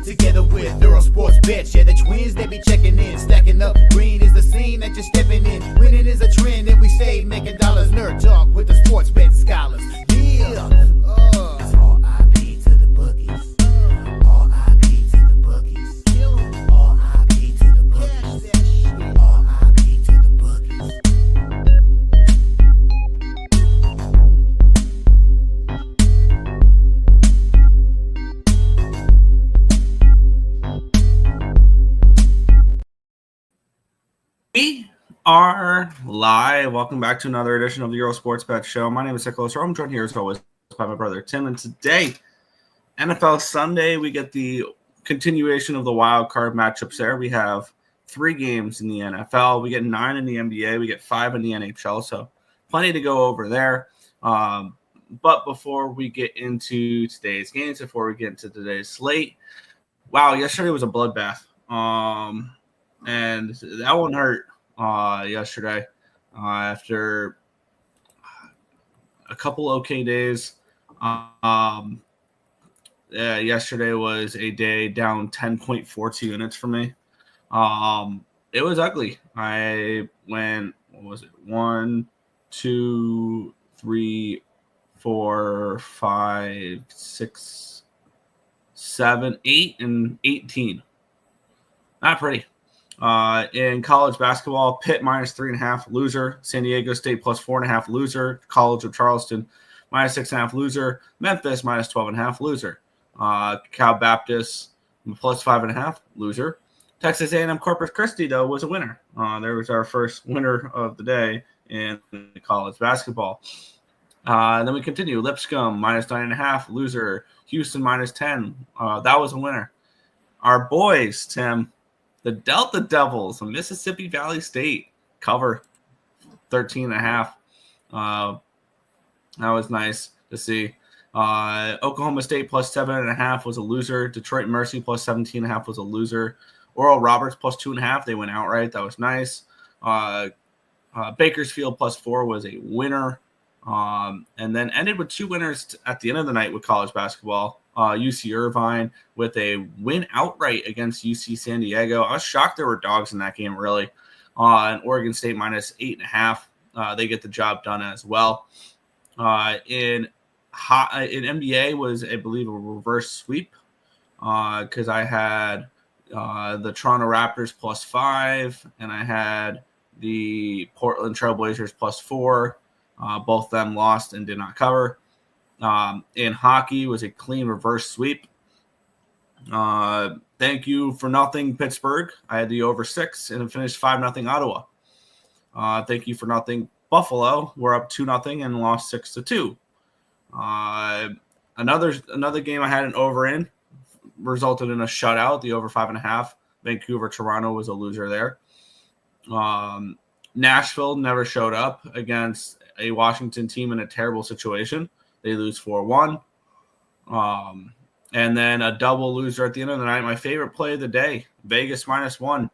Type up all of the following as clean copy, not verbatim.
together with Earle Sports Bets. Yeah, the twins, they be checking in, stacking up. Green is the scene that you're stepping in. Winning is a trend, and we stay making dollars. Nerd talk with the sports bet scholars. Yeah, it's R.I.P. to the bookies. R.I.P. to the bookies. R.I.P. to the bookies. R.I.P. to the bookies. We are live. Welcome back to another edition of the Earle Sports Bet Show. My name is Nicholas. I'm joined here as always by my brother Tim. And today, NFL Sunday, we get the continuation of the wild card matchups there. We have 3 games in the NFL. We get 9 in the NBA. We get 5 in the NHL. So plenty to go over there. But before we get into today's games, before we get into today's slate, wow, yesterday was a bloodbath. And that one hurt yesterday after a couple okay days. Yesterday was a day down 10.42 units for me. It was ugly. I went, what was it? 1, 2, 3, 4, 5, 6, 7, 8, and 18. Not pretty. In college basketball, Pitt minus 3.5 loser, San Diego State plus 4.5 loser, College of Charleston minus 6.5 loser, Memphis minus 12.5 loser, Cal Baptist plus 5.5 loser. Texas A&M Corpus Christi though was a winner. There was our first winner of the day in college basketball. Then we continue. Lipscomb minus 9.5 loser, Houston minus 10. That was a winner. Our boys, Tim. The Delta Devils of Mississippi Valley State cover 13.5. That was nice to see. Oklahoma State plus 7.5 was a loser. Detroit Mercy plus 17.5 was a loser. Oral Roberts plus 2.5. They went outright. That was nice. Bakersfield plus 4 was a winner. And then ended with 2 winners at the end of the night with college basketball. UC Irvine with a win outright against UC San Diego. I was shocked there were dogs in that game, really. And Oregon State minus 8.5. They get the job done as well. In NBA was, I believe, a reverse sweep because I had the Toronto Raptors plus 5, and I had the Portland Trailblazers plus 4. Both of them lost and did not cover. In hockey was a clean reverse sweep. Thank you for nothing, Pittsburgh. I had the over 6 and it finished 5-0 Ottawa. Thank you for nothing, Buffalo. We're up 2-0 and lost 6-2. Another game I had an over in resulted in a shutout. The over 5.5. Vancouver, Toronto was a loser there. Nashville never showed up against a Washington team in a terrible situation. They lose 4-1. And then a double loser at the end of the night. My favorite play of the day, Vegas minus 1.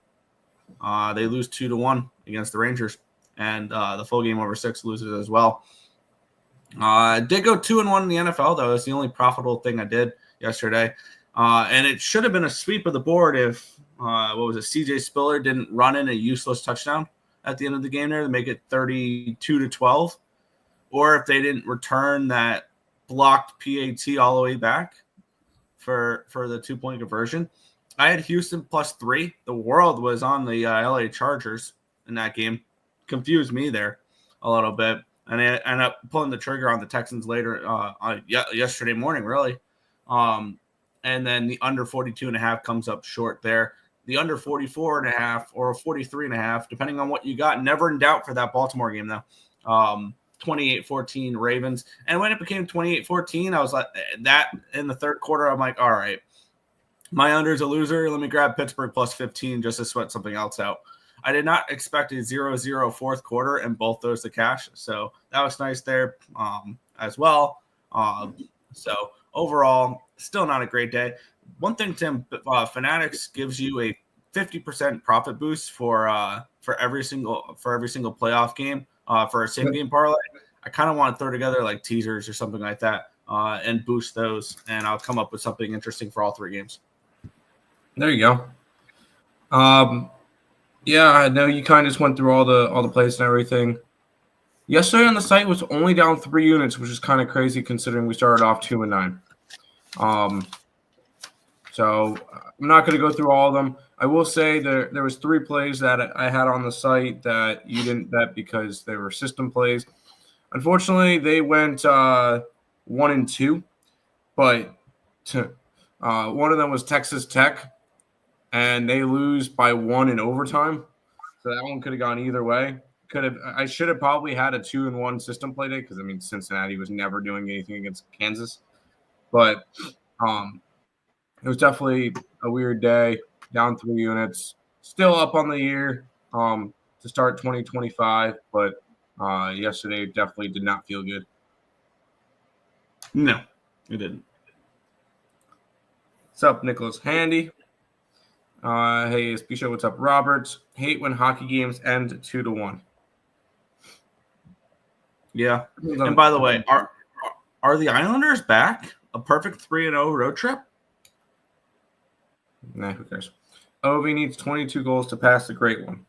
They lose 2-1 against the Rangers. And the full game over 6 loses as well. Did go 2-1 in the NFL, though. It's the only profitable thing I did yesterday. And it should have been a sweep of the board if, CJ Spiller didn't run in a useless touchdown at the end of the game there to make it 32-12. Or if they didn't return that blocked PAT all the way back for the 2-point conversion. I had Houston plus 3. The world was on the LA Chargers in that game. Confused me there a little bit. And I ended up pulling the trigger on the Texans later yesterday morning, really. And then the under 42.5 comes up short there. The under 44.5 or 43.5, depending on what you got. Never in doubt for that Baltimore game, though. 28-14 Ravens. And when it became 28-14, I was like, that in the third quarter, I'm like, all right, my under is a loser. Let me grab Pittsburgh plus 15 just to sweat something else out. I did not expect a 0-0 fourth quarter and both those to cash. So that was nice there as well. So overall, still not a great day. One thing, Tim, Fanatics gives you a 50% profit boost for every single playoff game. For a same game parlay. I kind of want to throw together like teasers or something like that and boost those, and I'll come up with something interesting for all 3 games. There you go. Yeah, I know you kind of just went through all the plays and everything. Yesterday on the site was only down 3 units, which is kind of crazy considering we started off 2-9. So I'm not going to go through all of them. I will say there was 3 plays that I had on the site that you didn't bet because they were system plays. Unfortunately, they went 1 and 2, but one of them was Texas Tech, and they lose by 1 in overtime. So that one could have gone either way. I should have probably had a 2-1 system play day because I mean Cincinnati was never doing anything against Kansas, but it was definitely a weird day. Down 3 units, still up on the year to start 2025, but yesterday definitely did not feel good. No, it didn't. What's up, Nicholas Handy? Hey, SP Show. What's up, Roberts? Hate when hockey games end 2-1. Yeah. And by the way, are the Islanders back? A perfect 3-0 road trip? Nah, who cares? Ovi needs 22 goals to pass the great one.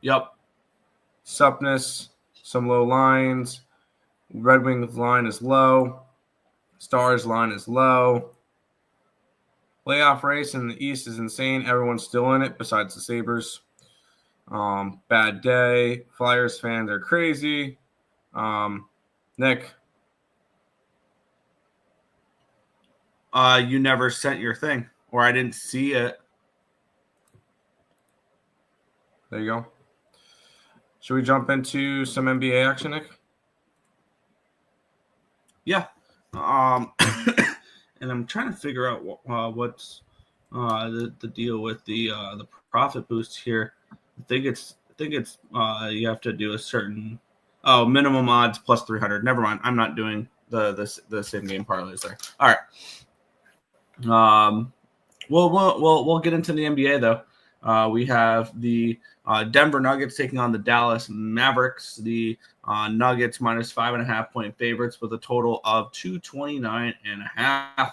Yep. Supness, some low lines. Red Wings line is low. Stars line is low. Playoff race in the East is insane. Everyone's still in it besides the Sabres. Bad day. Flyers fans are crazy. Nick. You never sent your thing, or I didn't see it. There you go. Should we jump into some NBA action, Nick? Yeah. And I'm trying to figure out what's the deal with the profit boost here. I think it's you have to do a certain minimum odds plus 300. Never mind. I'm not doing the same game parlays there. All right. We'll get into the NBA though. We have the Denver Nuggets taking on the Dallas Mavericks. The Nuggets minus 5.5 point favorites with a total of 229.5.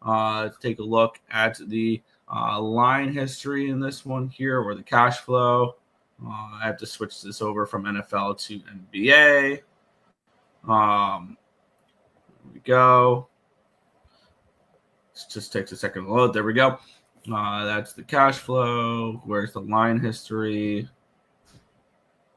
Let's take a look at the line history in this one here, or the cash flow. I have to switch this over from NFL to NBA. Here we go. It just takes a second to load. There we go. That's the cash flow. Where's the line history?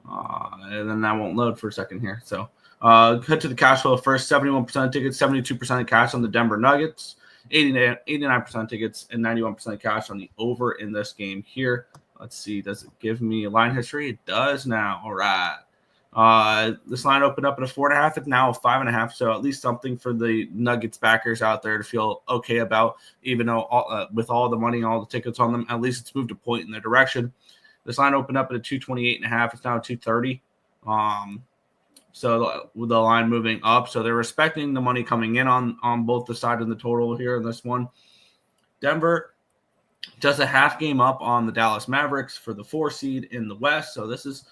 And then that won't load for a second here. So cut to the cash flow first. 71% of tickets, 72% of cash on the Denver Nuggets, 89% tickets, and 91% cash on the over in this game here. Let's see. Does it give me a line history? It does now. All right. This line opened up at a 4.5. It's now a 5.5. So at least something for the Nuggets backers out there to feel okay about, even though with all the money, all the tickets on them, at least it's moved a point in their direction. This line opened up at a 228.5. It's now 230. So with the line moving up, so they're respecting the money coming in on both the side of the total here in this one. Denver just a half game up on the Dallas Mavericks for the 4 seed in the West. So this is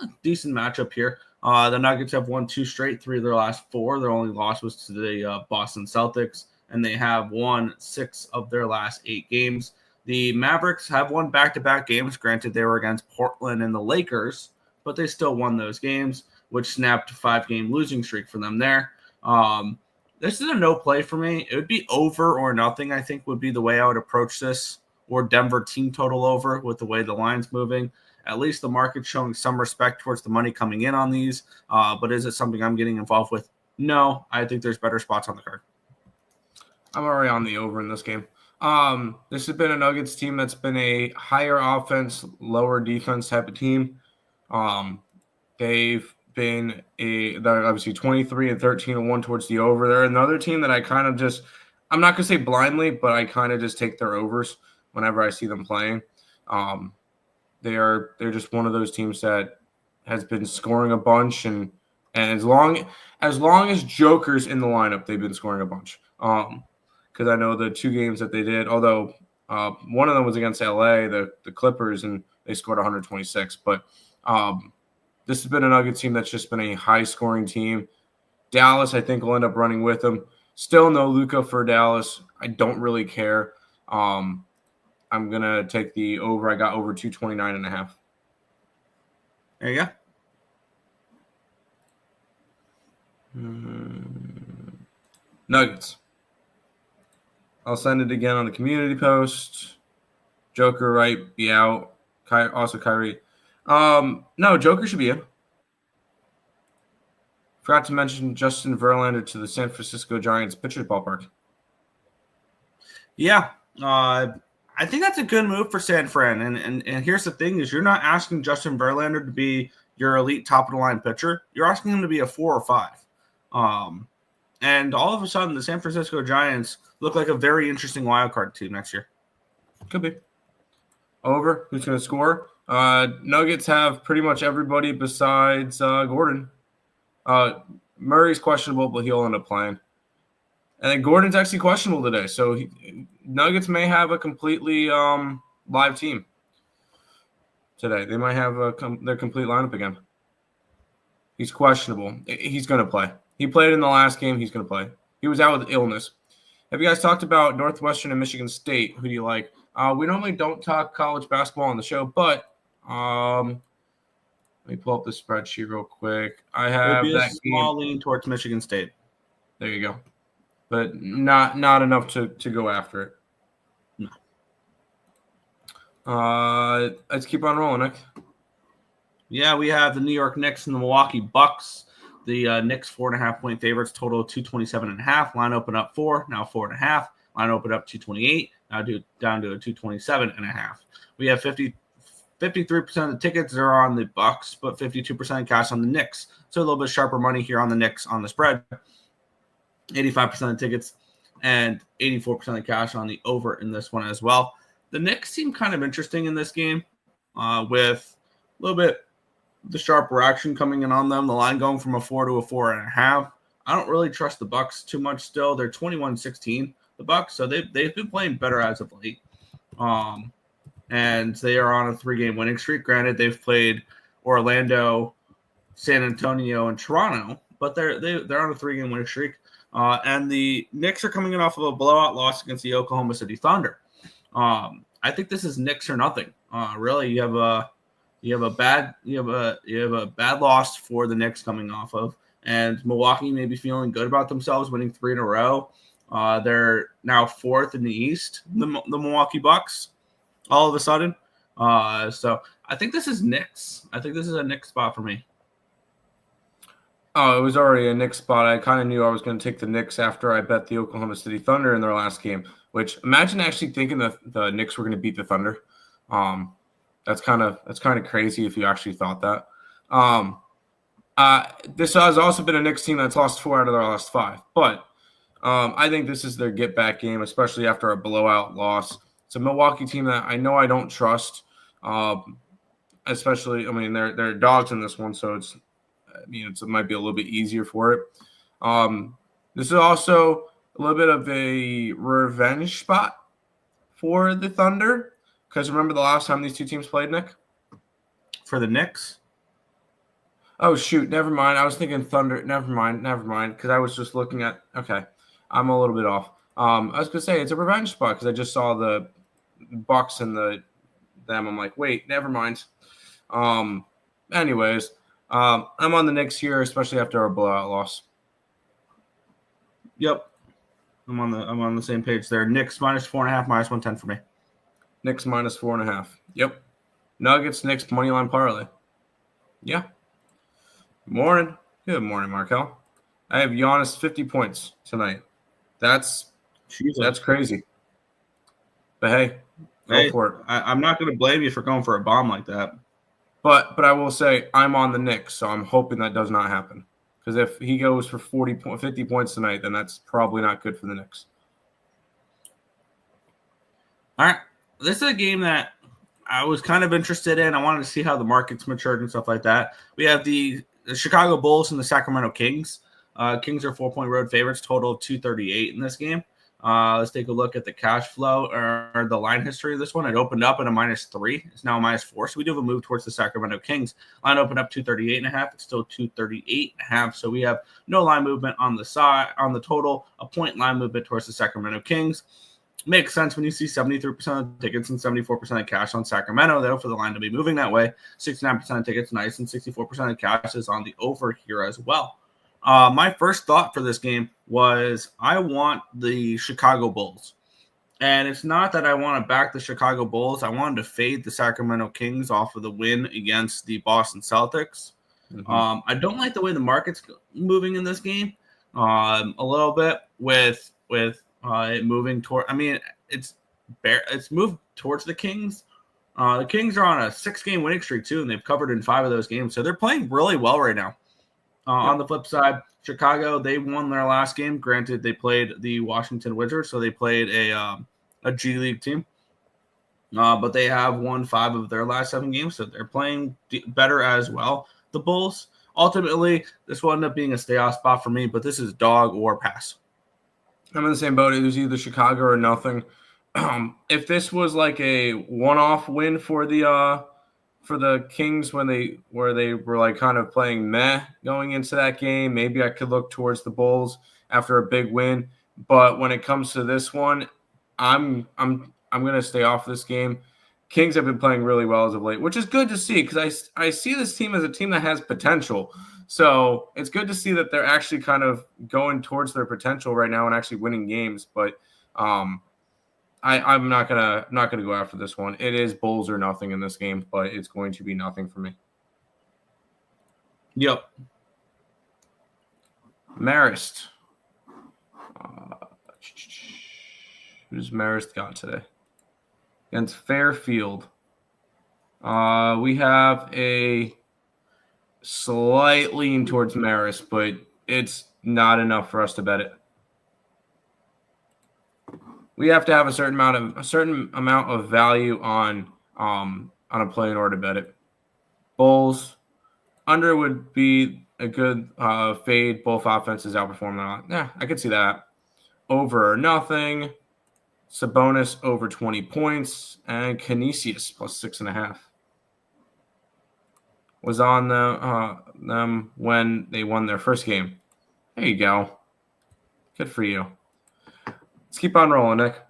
a decent matchup here. The Nuggets have won 2 straight, 3 of their last 4. Their only loss was to the Boston Celtics, and they have won 6 of their last 8 games. The Mavericks have won back-to-back games. Granted, they were against Portland and the Lakers, but they still won those games, which snapped a 5-game losing streak for them there. This is a no play for me. It would be over or nothing, I think, would be the way I would approach this, or Denver team total over with the way the line's moving. At least the market's showing some respect towards the money coming in on these. But is it something I'm getting involved with? No, I think there's better spots on the card. I'm already on the over in this game. This has been a Nuggets team that's been a higher offense, lower defense type of team. They've been they're obviously 23-13-1 towards the over. They're another team that I kind of just, I'm not gonna say blindly, but I kind of just take their overs whenever I see them playing. They're just one of those teams that has been scoring a bunch, and as long as Joker's in the lineup, they've been scoring a bunch. Because I know the 2 games that they did, although one of them was against LA, the Clippers, and they scored 126. But this has been a Nuggets team that's just been a high-scoring team. Dallas, I think, will end up running with them. Still no Luka for Dallas. I don't really care. I'm going to take the over. I got over 229.5. There you go. Nuggets. I'll send it again on the community post. Joker, right? Be out. Also Kyrie. No, Joker should be in. Forgot to mention Justin Verlander to the San Francisco Giants pitcher's ballpark. Yeah. I think that's a good move for San Fran. And here's the thing is you're not asking Justin Verlander to be your elite top-of-the-line pitcher. You're asking him to be a 4 or 5. And all of a sudden, the San Francisco Giants look like a very interesting wild card team next year. Could be. Over. Who's going to score? Nuggets have pretty much everybody besides Gordon. Murray's questionable, but he'll end up playing. And then Gordon's actually questionable today. So Nuggets may have a completely live team today. They might have their complete lineup again. He's questionable. He's going to play. He played in the last game. He's going to play. He was out with illness. Have you guys talked about Northwestern and Michigan State? Who do you like? We normally don't talk college basketball on the show, but let me pull up the spreadsheet real quick. I have that small game. lean towards Michigan State. There you go. But not enough to go after it. No. Let's keep on rolling, Nick. Yeah, we have the New York Knicks and the Milwaukee Bucks. The Knicks 4.5-point favorites, total 227.5. Line open up 4, now 4.5. Line open up 228, now down to a 227.5. We have 53% of the tickets are on the Bucks, but 52% of cash on the Knicks. So a little bit sharper money here on the Knicks on the spread. 85% of tickets and 84% of cash on the over in this one as well. The Knicks seem kind of interesting in this game with a little bit the sharper action coming in on them. The line going from a 4 to a 4.5. I don't really trust the Bucks too much still. They're 21-16, the Bucks, so they've been playing better as of late. And they are on a 3-game winning streak. Granted, they've played Orlando, San Antonio, and Toronto, but they're on a 3-game winning streak. And the Knicks are coming in off of a blowout loss against the Oklahoma City Thunder. I think this is Knicks or nothing. Really, you have a bad loss for the Knicks coming off of, and Milwaukee may be feeling good about themselves, winning 3 in a row. They're now 4th in the East, the Milwaukee Bucks, all of a sudden. So I think this is Knicks. I think this is a Knicks spot for me. Oh, it was already a Knicks spot. I kind of knew I was going to take the Knicks after I bet the Oklahoma City Thunder in their last game, which imagine actually thinking that the Knicks were going to beat the Thunder. That's kind of crazy if you actually thought that. This has also been a Knicks team that's lost 4 out of their last 5. But I think this is their get-back game, especially after a blowout loss. It's a Milwaukee team that I know I don't trust, especially, I mean, they're dogs in this one, so it might be a little bit easier for it. This is also a little bit of a revenge spot for the Thunder. Because remember the last time these two teams played, Nick? For the Knicks? Oh, shoot. Never mind. I was thinking Thunder. Never mind. Because I was just looking at – okay. I'm a little bit off. I was going to say it's a revenge spot because I just saw the Bucks and them. I'm like, wait, never mind. Anyways, I'm on the Knicks here, especially after a blowout loss. Yep. I'm on the same page there. Knicks -4.5, -110 for me. Knicks -4.5. Yep. Nuggets, Knicks, moneyline parlay. Yeah. Morning. Good morning, Markel. I have Giannis 50 points tonight. That's crazy. But hey, go for it. I'm not going to blame you for going for a bomb like that. But I will say I'm on the Knicks, so I'm hoping that does not happen. Because if he goes for 50 points tonight, then that's probably not good for the Knicks. All right. This is a game that I was kind of interested in. I wanted to see how the markets matured and stuff like that. We have the Chicago Bulls and the Sacramento Kings. Kings are 4-point road favorites, total of 238 in this game. Let's take a look at the cash flow or the line history of this one. It opened up at a -3. It's now a -4. So we do have a move towards the Sacramento Kings. Line opened up 238.5. It's still 238.5. So we have no line movement on the side, on the total, a point line movement towards the Sacramento Kings. Makes sense when you see 73% of tickets and 74% of cash on Sacramento, though, for the line to be moving that way. 69% of tickets, nice, and 64% of cash is on the over here as well. My first thought for this game was I want the Chicago Bulls. And it's not that I want to back the Chicago Bulls. I wanted to fade the Sacramento Kings off of the win against the Boston Celtics. Mm-hmm. I don't like the way the market's moving in this game a little bit with it moving toward. I mean, it's moved towards the Kings. The Kings are on a 6-game winning streak too, and they've covered in 5 of those games, so they're playing really well right now. On the flip side, Chicago, they won their last game. Granted, they played the Washington Wizards, so they played a G League team. But they have won 5 of their last 7 games, so they're playing better as well. The Bulls, ultimately, this will end up being a stay-off spot for me, but this is dog or pass. I'm in the same boat. It was either Chicago or nothing. If this was like a one-off win for the Kings where they were like kind of playing meh going into that game, maybe I could look towards the Bulls after a big win. But when it comes to this one, I'm going to stay off this game. Kings have been playing really well as of late, which is good to see because I see this team as a team that has potential. So it's good to see that they're actually kind of going towards their potential right now and actually winning games. But I'm not gonna go after this one. It is Bulls or nothing in this game, but it's going to be nothing for me. Yep. Marist. Who's Marist got today? Against Fairfield. We have a slight lean towards Marist, but it's not enough for us to bet it. We have to have a certain amount of value on a play in order to bet it. Bulls under would be a good fade. Both offenses outperform that. Yeah, I could see that. Over or nothing. Sabonis over 20 points and Canisius plus 6.5. Was on them when they won their first game. There you go. Good for you. Let's keep on rolling, Nick.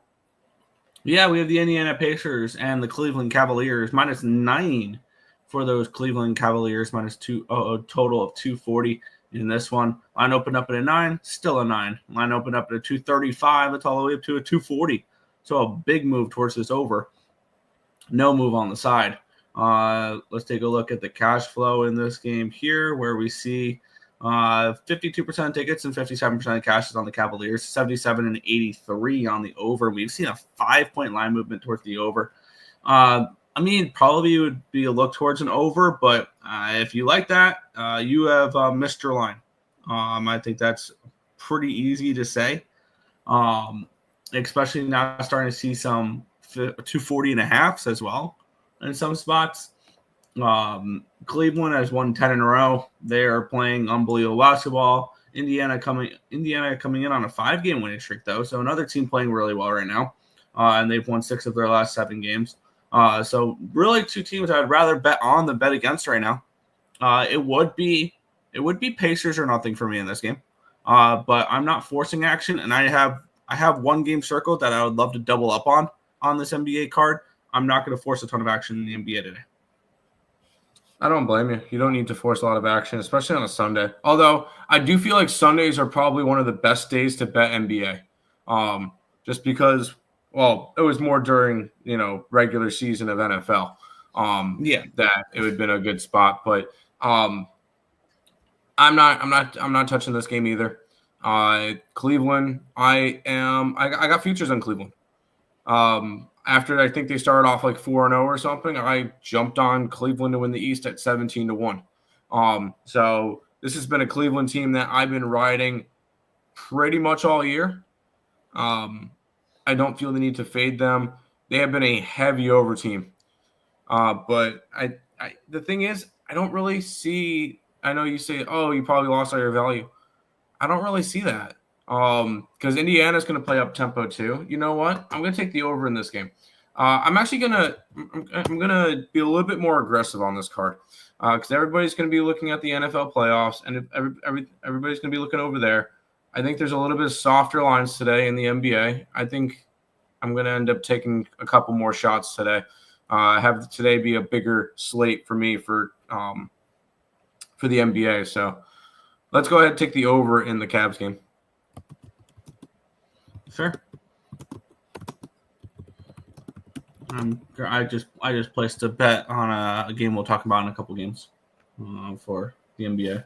Yeah, we have the Indiana Pacers and the Cleveland Cavaliers -9 for those Cleveland Cavaliers -2, a total of 240 in this one. Line opened up at a 9, still a 9. Line opened up at a 235, it's all the way up to a 240. So a big move towards this over. No move on the side. Let's take a look at the cash flow in this game here, where we see 52% of tickets and 57% of cash is on the Cavaliers, 77 and 83 on the over. We've seen a 5-point line movement towards the over. I mean, probably would be a look towards an over, but if you like that, you have missed your line. I think that's pretty easy to say, especially now starting to see some 240.5s as well in some spots. Cleveland has won 10 in a row. They are playing unbelievable basketball. Indiana coming in on a 5-game winning streak, though. So another team playing really well right now. And they've won 6 of their last 7 games. So really 2 teams I'd rather bet on than bet against right now. It would be Pacers or nothing for me in this game. But I'm not forcing action, and I have 1 game circled that I would love to double up on this NBA card. I'm not going to force a ton of action in the NBA today. I don't blame you. You don't need to force a lot of action, especially on a Sunday. Although I do feel like Sundays are probably one of the best days to bet NBA. Just because, well, it was more during, regular season of NFL. That it would have been a good spot. But I'm not touching this game either. Cleveland, I got futures on Cleveland. After I think they started off like 4-0 or something, I jumped on Cleveland to win the East at 17-1. So this has been a Cleveland team that I've been riding pretty much all year. I don't feel the need to fade them. They have been a heavy over team. But the thing is, I don't really see. I know you say, oh, you probably lost all your value. I don't really see that. Because Indiana's going to play up tempo too. You know what? I'm going to take the over in this game. I'm actually gonna be a little bit more aggressive on this card because everybody's going to be looking at the NFL playoffs, and everybody's going to be looking over there. I think there's a little bit of softer lines today in the NBA. I think I'm going to end up taking a couple more shots today. I have today be a bigger slate for me for the NBA. So let's go ahead and take the over in the Cavs game. Fair. I just placed a bet on a game we'll talk about in a couple games for the NBA.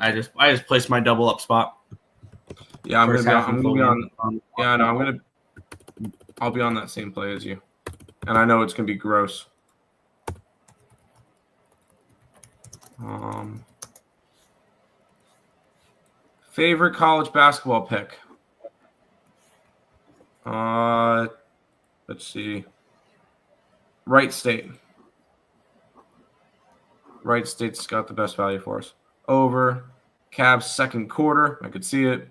I just placed my double up spot. Yeah, I'll be on that same play as you, and I know it's gonna be gross. Favorite college basketball pick? Let's see. Wright State. Wright State's got the best value for us. Over. Cavs second quarter. I could see it.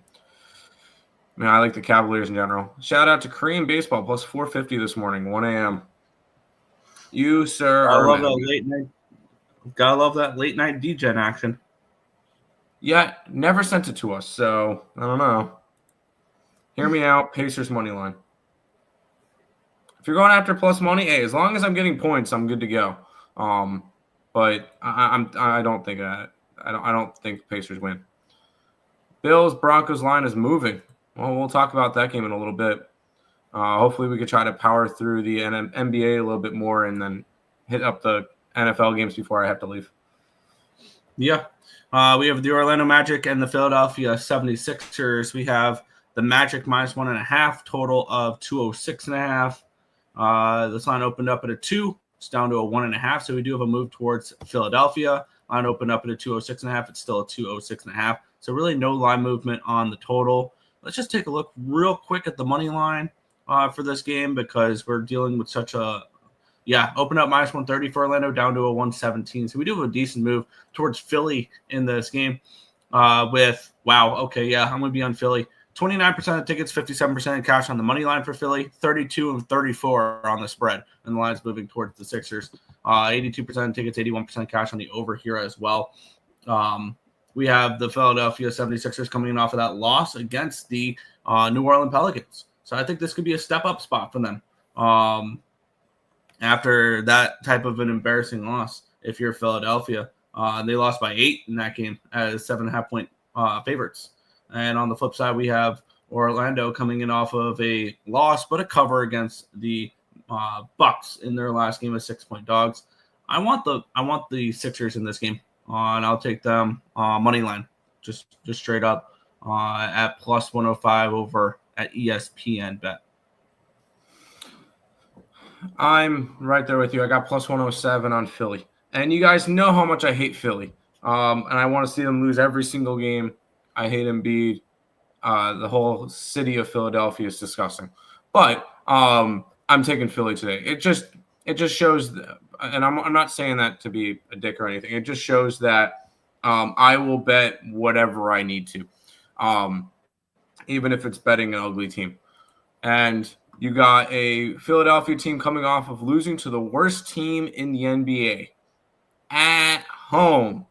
I like the Cavaliers in general. Shout out to Korean baseball plus 450 this morning, 1 a.m. You, sir. I love that late night. Gotta love that late night DGen action. Yeah, never sent it to us, so I don't know. Hear me out. Pacers money line. If you're going after plus money, hey, as long as I'm getting points, I'm good to go. But I don't think that. I don't think Pacers win. Bills Broncos line is moving. Well, we'll talk about that game in a little bit. Hopefully, we could try to power through the NBA a little bit more and then hit up the NFL games before I have to leave. Yeah. We have the Orlando Magic and the Philadelphia 76ers. We have the Magic minus 1.5, total of 206.5. This line opened up at a 2. It's down to a 1.5. So we do have a move towards Philadelphia. Line opened up at a 206.5. It's still a 206.5. So really no line movement on the total. Let's just take a look real quick at the money line for this game because we're dealing with such a open up minus 130 for Orlando, down to a 117. So we do have a decent move towards Philly in this game I'm going to be on Philly. 29% of tickets, 57% in cash on the money line for Philly, 32 and 34 on the spread, and the line's moving towards the Sixers. 82% of tickets, 81% cash on the over here as well. We have the Philadelphia 76ers coming in off of that loss against the New Orleans Pelicans. So I think this could be a step-up spot for them after that type of an embarrassing loss if you're Philadelphia. They lost by 8 in that game as 7.5-point favorites. And on the flip side, we have Orlando coming in off of a loss, but a cover against the Bucks in their last game as 6-point dogs. I want the Sixers in this game, and I'll take them money line, just straight up at plus 105 over at ESPN bet. I'm right there with you. I got plus 107 on Philly, and you guys know how much I hate Philly, and I want to see them lose every single game. I hate Embiid. The whole city of Philadelphia is disgusting. But I'm taking Philly today. It just shows, and I'm not saying that to be a dick or anything. It just shows that I will bet whatever I need to, even if it's betting an ugly team. And you got a Philadelphia team coming off of losing to the worst team in the NBA at home.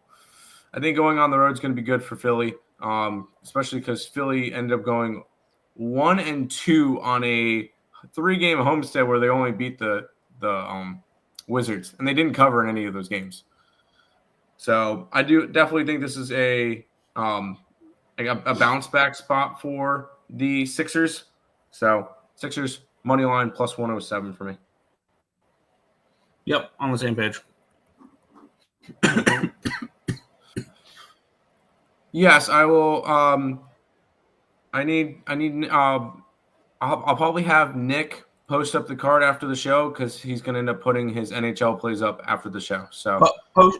I think going on the road is going to be good for Philly. Especially because Philly ended up going 1-2 on a 3-game homestand where they only beat the Wizards, and they didn't cover in any of those games. So I do definitely think this is a bounce back spot for the Sixers. So Sixers money line plus 107 for me. Yep, on the same page. Yes, I will. I'll probably have Nick post up the card after the show because he's going to end up putting his NHL plays up after the show. So post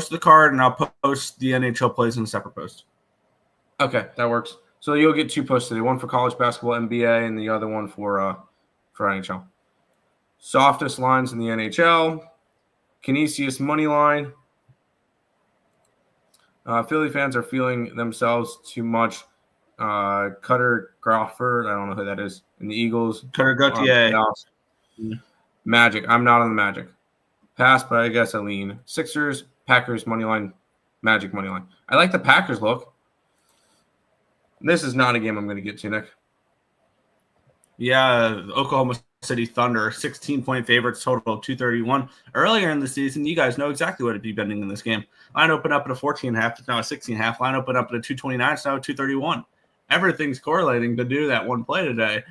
the card, and I'll post the NHL plays in a separate post. Okay, that works. So you'll get 2 posts today: one for college basketball, NBA, and the other one for NHL. Softest lines in the NHL: Canisius money line. Philly fans are feeling themselves too much. Cutter Crawford, I don't know who that is. And the Eagles. Cutter Gauthier. Magic. I'm not on the Magic. Pass, but I guess I lean. Sixers, Packers, money line, Magic, money line. I like the Packers look. This is not a game I'm going to get to, Nick. Yeah, Oklahoma City Thunder, 16-point favorites, total of 231. Earlier in the season, you guys know exactly what it'd be betting in this game. Line opened up at a 14.5, it's now a 16.5. Line opened up at a 229, it's now a 231. Everything's correlating to do that one play today.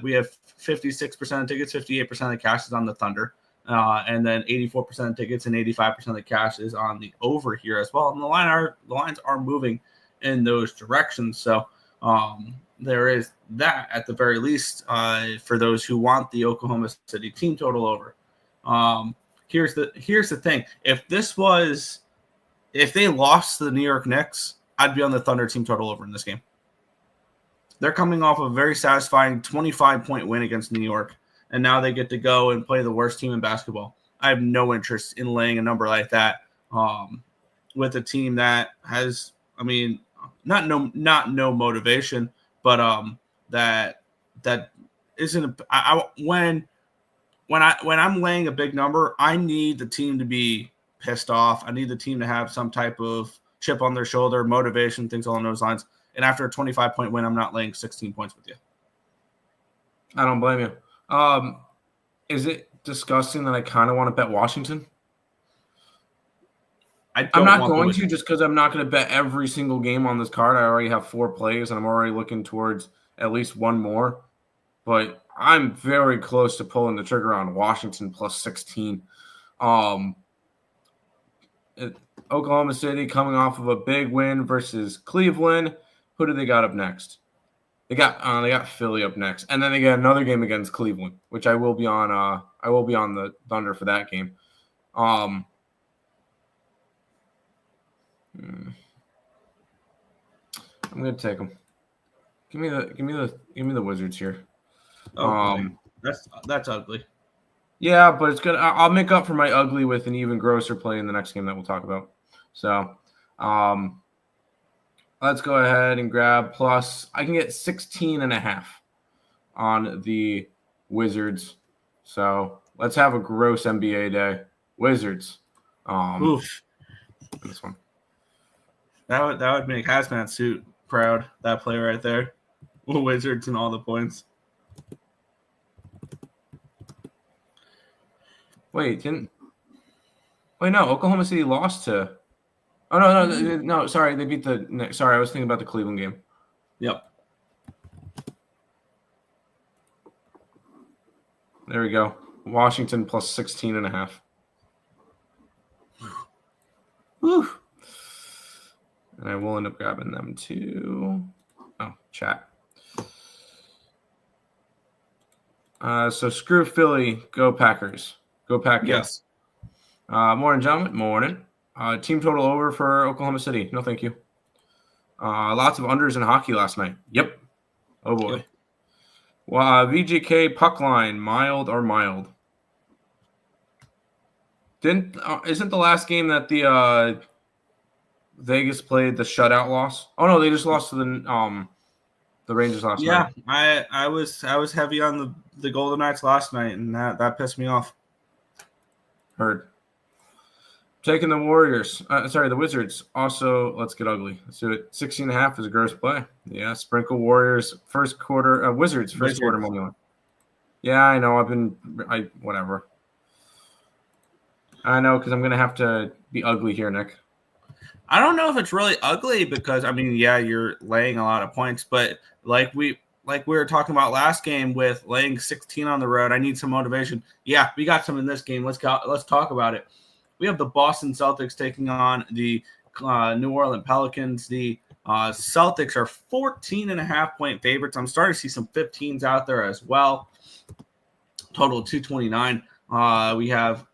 We have 56% of tickets, 58% of the cash is on the Thunder. And then 84% of tickets and 85% of the cash is on the over here as well. And the lines are moving in those directions. So there is that at the very least for those who want the Oklahoma City team total over. Here's the thing: if they lost to the New York Knicks, I'd be on the Thunder team total over in this game. They're coming off a very satisfying 25-point win against New York, and now they get to go and play the worst team in basketball. I have no interest in laying a number like that with a team that has, not no motivation, but that isn't. When I'm laying a big number, I need the team to be pissed off. I need the team to have some type of chip on their shoulder, motivation, things along those lines. And after a 25-point win, I'm not laying 16 points with you. I don't blame you. Is it disgusting that I kind of want to bet Washington? I'm not going to, just because I'm not going to bet every single game on this card. I already have 4 plays, and I'm already looking towards at least one more. But I'm very close to pulling the trigger on Washington plus 16. Oklahoma City coming off of a big win versus Cleveland. Who do they got up next? They got Philly up next, and then they got another game against Cleveland, which I will be on. I will be on the Thunder for that game. I'm gonna take them. Give me the Wizards here. That's ugly. Yeah, but it's good. I'll make up for my ugly with an even grosser play in the next game that we'll talk about. So, let's go ahead and grab plus. I can get 16.5 on the Wizards. So let's have a gross NBA day. Wizards. Oof. This one. That would make Hazmat Suit proud. That play right there. Wizards and all the points. No, Oklahoma City lost to. Oh, no, sorry. They beat the Knicks. Sorry, I was thinking about the Cleveland game. Yep. There we go. Washington plus 16.5. Whew. And I will end up grabbing them too. Oh, chat. So screw Philly. Go Packers. Go Pack. Yes. Morning, gentlemen. Morning. Team total over for Oklahoma City. No, thank you. Lots of unders in hockey last night. Yep. Oh, boy. Yep. VGK puck line, mild or mild? Isn't the last game that the Vegas played the shutout loss? Oh, no, they just lost to the Rangers last night. Yeah, I was heavy on the Golden Knights last night, and that pissed me off. Heard. Taking the Warriors. The Wizards. Also, let's get ugly. Let's do it. 16.5 is a gross play. Yeah, sprinkle Warriors first quarter. Wizards first quarter money line. Yeah, I know. Whatever. I know, because I'm going to have to be ugly here, Nick. I don't know if it's really ugly because, you're laying a lot of points, but like we were talking about last game with laying 16 on the road, I need some motivation. Yeah, we got some in this game. Let's talk about it. We have the Boston Celtics taking on the New Orleans Pelicans. The Celtics are 14.5-point favorites. I'm starting to see some 15s out there as well. Total 229. We have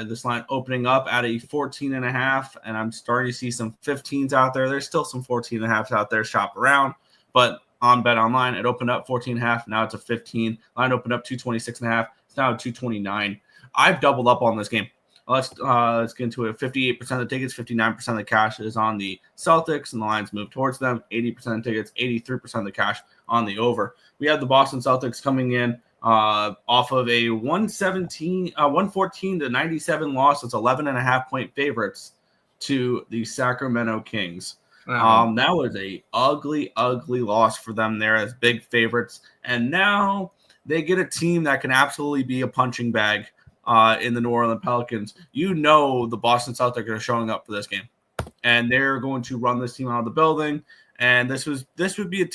this line opening up at a 14.5, and I'm starting to see some 15s out there. There's still some 14.5s out there. Shop around, but on Bet Online, it opened up 14.5. Now it's a 15. Line opened up 226.5. It's now 229. I've doubled up on this game. Let's get into it. 58% of the tickets, 59% of the cash is on the Celtics, and the lines move towards them. 80% of tickets, 83% of the cash on the over. We have the Boston Celtics coming in off of a 114 to 97 loss. It's 11.5-point favorites to the Sacramento Kings. That was a ugly loss for them there as big favorites. And now they get a team that can absolutely be a punching bag in the New Orleans Pelicans. You know the Boston Celtics are showing up for this game. And they're going to run this team out of the building. And this would be a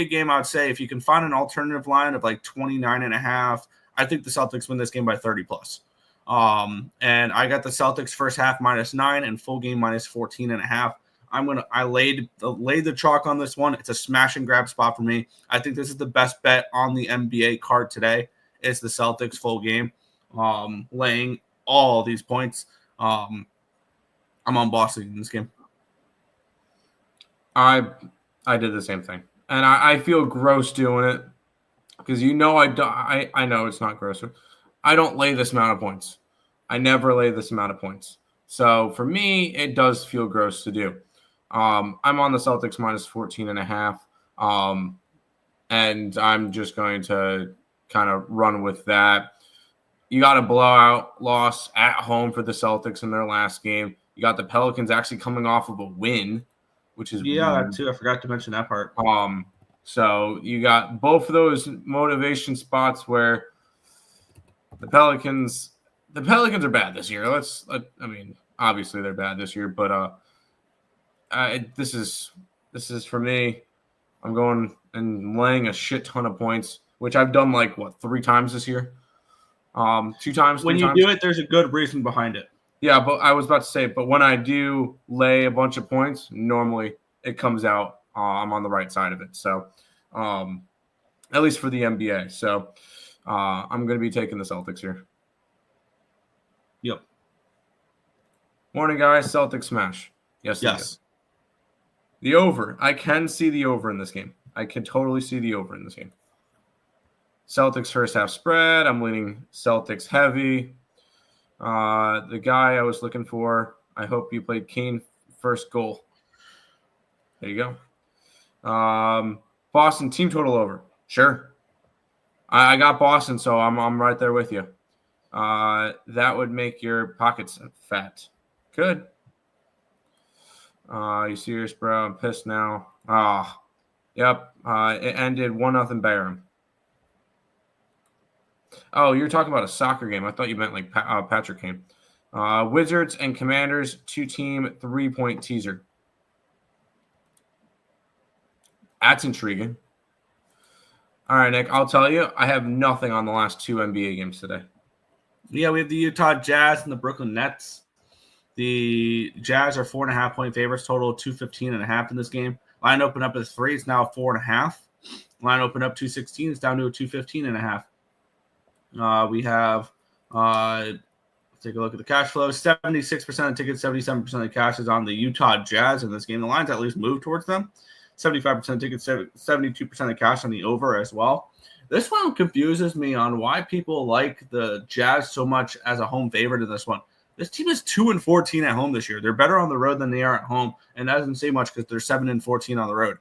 game I would say if you can find an alternative line of like 29.5, I think the Celtics win this game by 30 plus. And I got the Celtics first half -9 and full game -14.5. I laid the chalk on this one. It's a smash and grab spot for me. I think this is the best bet on the NBA card today. It's the Celtics full game, laying all these points. I'm on Boston in this game. I did the same thing, and I feel gross doing it because I know it's not gross. I don't lay this amount of points. I never lay this amount of points. So for me, it does feel gross to do. I'm on the Celtics -14.5, and I'm just going to kind of run with that. You got a blowout loss at home for the Celtics in their last game. You got the Pelicans actually coming off of a win, which is that too. I forgot to mention that part. So you got both of those motivation spots where the Pelicans are bad this year. Obviously they're bad this year, but this is for me. I'm going and laying a shit ton of points, which I've done 3 times this year. 2 times. When you do it, there's a good reason behind it. Yeah, but I was about to say, but when I do lay a bunch of points, normally it comes out. I'm on the right side of it. So, at least for the NBA. So, I'm going to be taking the Celtics here. Yep. Morning, guys. Celtics smash. Yes. The over. I can see the over in this game. I can totally see the over in this game. Celtics first half spread. I'm leaning Celtics heavy. The guy I was looking for, I hope you played Kane first goal. There you go. Boston team total over. Sure. I got Boston, so I'm right there with you. That would make your pockets fat. Good. You serious, bro? I'm pissed now. Yep. It ended 1-0 Bayern. Oh, you're talking about a soccer game. I thought you meant Patrick Kane. Wizards and Commanders, 2-team, 3-point teaser. That's intriguing. All right, Nick, I'll tell you, I have nothing on the last 2 NBA games today. Yeah, we have the Utah Jazz and the Brooklyn Nets. The Jazz are 4.5-point favorites, total of 215.5 in this game. Line opened up at 3. It's now 4.5. Line opened up 216. It's down to a 215.5. We have, let's take a look at the cash flow. 76% of tickets, 77% of the cash is on the Utah Jazz in this game. The lines at least move towards them. 75% of tickets, 72% of cash on the over as well. This one confuses me on why people like the Jazz so much as a home favorite in this one. This team is 2-14 at home this year. They're better on the road than they are at home, and that doesn't say much because they're 7-14 on the road.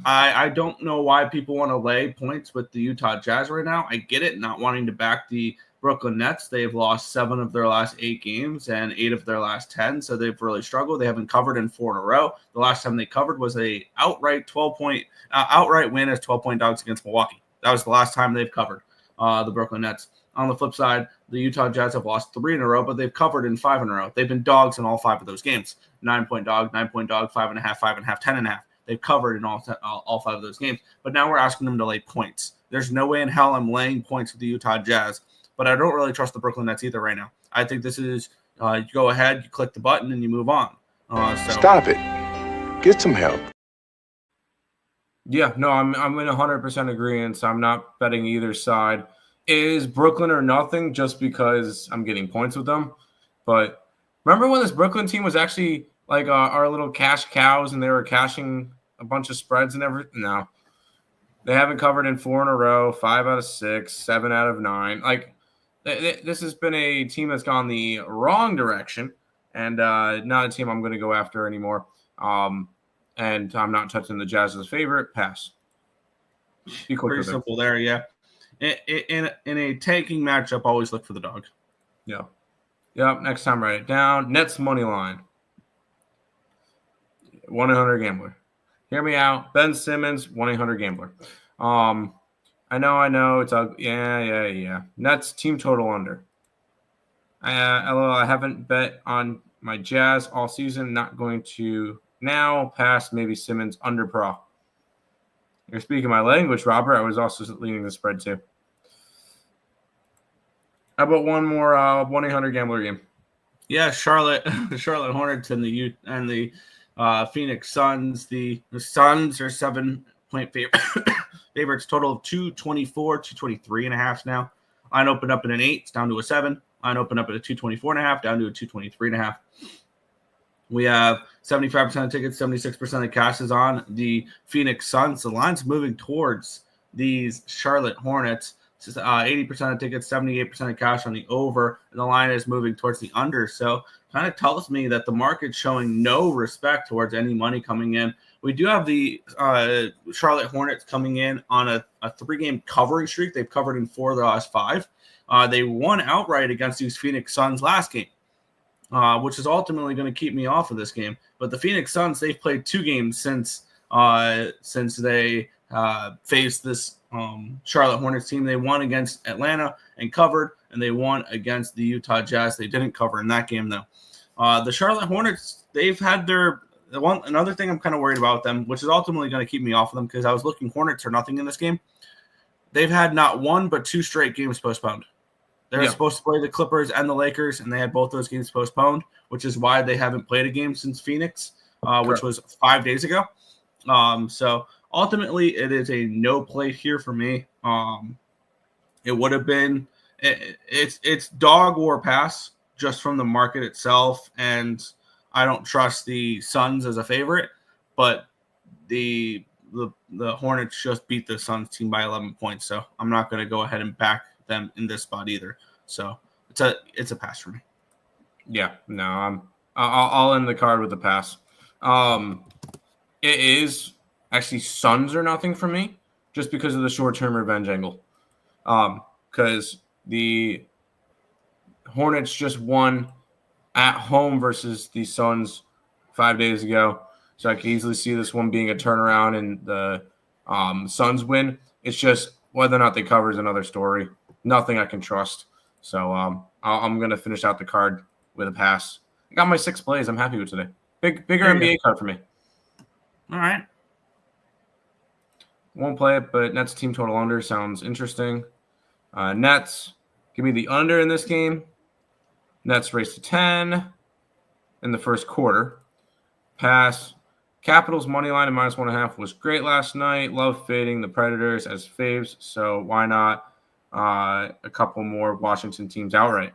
I don't know why people want to lay points with the Utah Jazz right now. I get it, not wanting to back the Brooklyn Nets. They've lost 7 of their last 8 games and 8 of their last 10, so they've really struggled. They haven't covered in 4 in a row. The last time they covered was a outright win as 12-point dogs against Milwaukee. That was the last time they've covered the Brooklyn Nets. On the flip side, the Utah Jazz have lost 3 in a row, but they've covered in 5 in a row. They've been dogs in all 5 of those games. 9-point dog, 9-point dog, 5.5, 5.5, 10.5. They've covered in all 5 of those games. But now we're asking them to lay points. There's no way in hell I'm laying points with the Utah Jazz, but I don't really trust the Brooklyn Nets either right now. I think this is you go ahead, you click the button, and you move on. Stop it. Get some help. Yeah, no, I'm in 100% agreement. So I'm not betting either side. It is Brooklyn or nothing just because I'm getting points with them. But remember when this Brooklyn team was actually like our little cash cows and they were cashing a bunch of spreads and everything? No. They haven't covered in 4 in a row, 5 out of 6, 7 out of 9. Like, this has been a team that's gone the wrong direction and not a team I'm going to go after anymore. And I'm not touching the Jazz as a favorite. Pass. Be quick. Pretty simple there, yeah. In a tanking matchup, always look for the dog. Yeah. Yep. Next time, write it down. Nets money line. 1-800-GAMBLER. Hear me out. Ben Simmons, 1-800-GAMBLER. I know. It's ugly. Yeah. Nets team total under. I haven't bet on my Jazz all season. Not going to now. Pass maybe Simmons under pro. You're speaking my language, Robert. I was also leaning the spread too. How about one more 1-800-GAMBLER game? Yeah, Charlotte Hornets and the Phoenix Suns. The Suns are 7-point favorites. Total of 224, 223.5 now. Line opened up at an 8, it's down to a 7. Line opened up at a 224.5, down to a 223.5. We have 75% of tickets, 76% of cash is on the Phoenix Suns. The line's moving towards these Charlotte Hornets. 80% of tickets, 78% of cash on the over, and the line is moving towards the under. So kind of tells me that the market's showing no respect towards any money coming in. We do have the Charlotte Hornets coming in on a 3-game covering streak. They've covered in 4 of the last 5. They won outright against these Phoenix Suns last game, which is ultimately going to keep me off of this game. But the Phoenix Suns, they've played 2 games since they faced this Charlotte Hornets team. They won against Atlanta and covered, and they won against the Utah Jazz. They didn't cover in that game, though. The Charlotte Hornets, they've had another thing I'm kind of worried about them, which is ultimately going to keep me off of them, because I was looking Hornets or nothing in this game. They've had not 1 but 2 straight games postponed. They're supposed to play the Clippers and the Lakers, and they had both those games postponed, which is why they haven't played a game since Phoenix, which was 5 days ago. So ultimately, it is a no play here for me. It would have been it's dog or pass just from the market itself, and I don't trust the Suns as a favorite, but the Hornets just beat the Suns team by 11 points, so I'm not going to go ahead and back them in this spot either. So it's a pass for me. Yeah, no, I'll end the card with a pass. It is actually Suns or nothing for me, just because of the short-term revenge angle. Because the Hornets just won at home versus the Suns 5 days ago, so I can easily see this one being a turnaround and the Suns win. It's just whether or not they cover is another story. Nothing I can trust. So I'm going to finish out the card with a pass. I got my 6 plays. I'm happy with today. Bigger NBA card for me. All right. Won't play it, but Nets team total under sounds interesting. Nets, give me the under in this game. Nets race to 10 in the first quarter. Pass. Capitals money line at -1.5 was great last night. Love fading the Predators as faves, so why not a couple more Washington teams outright?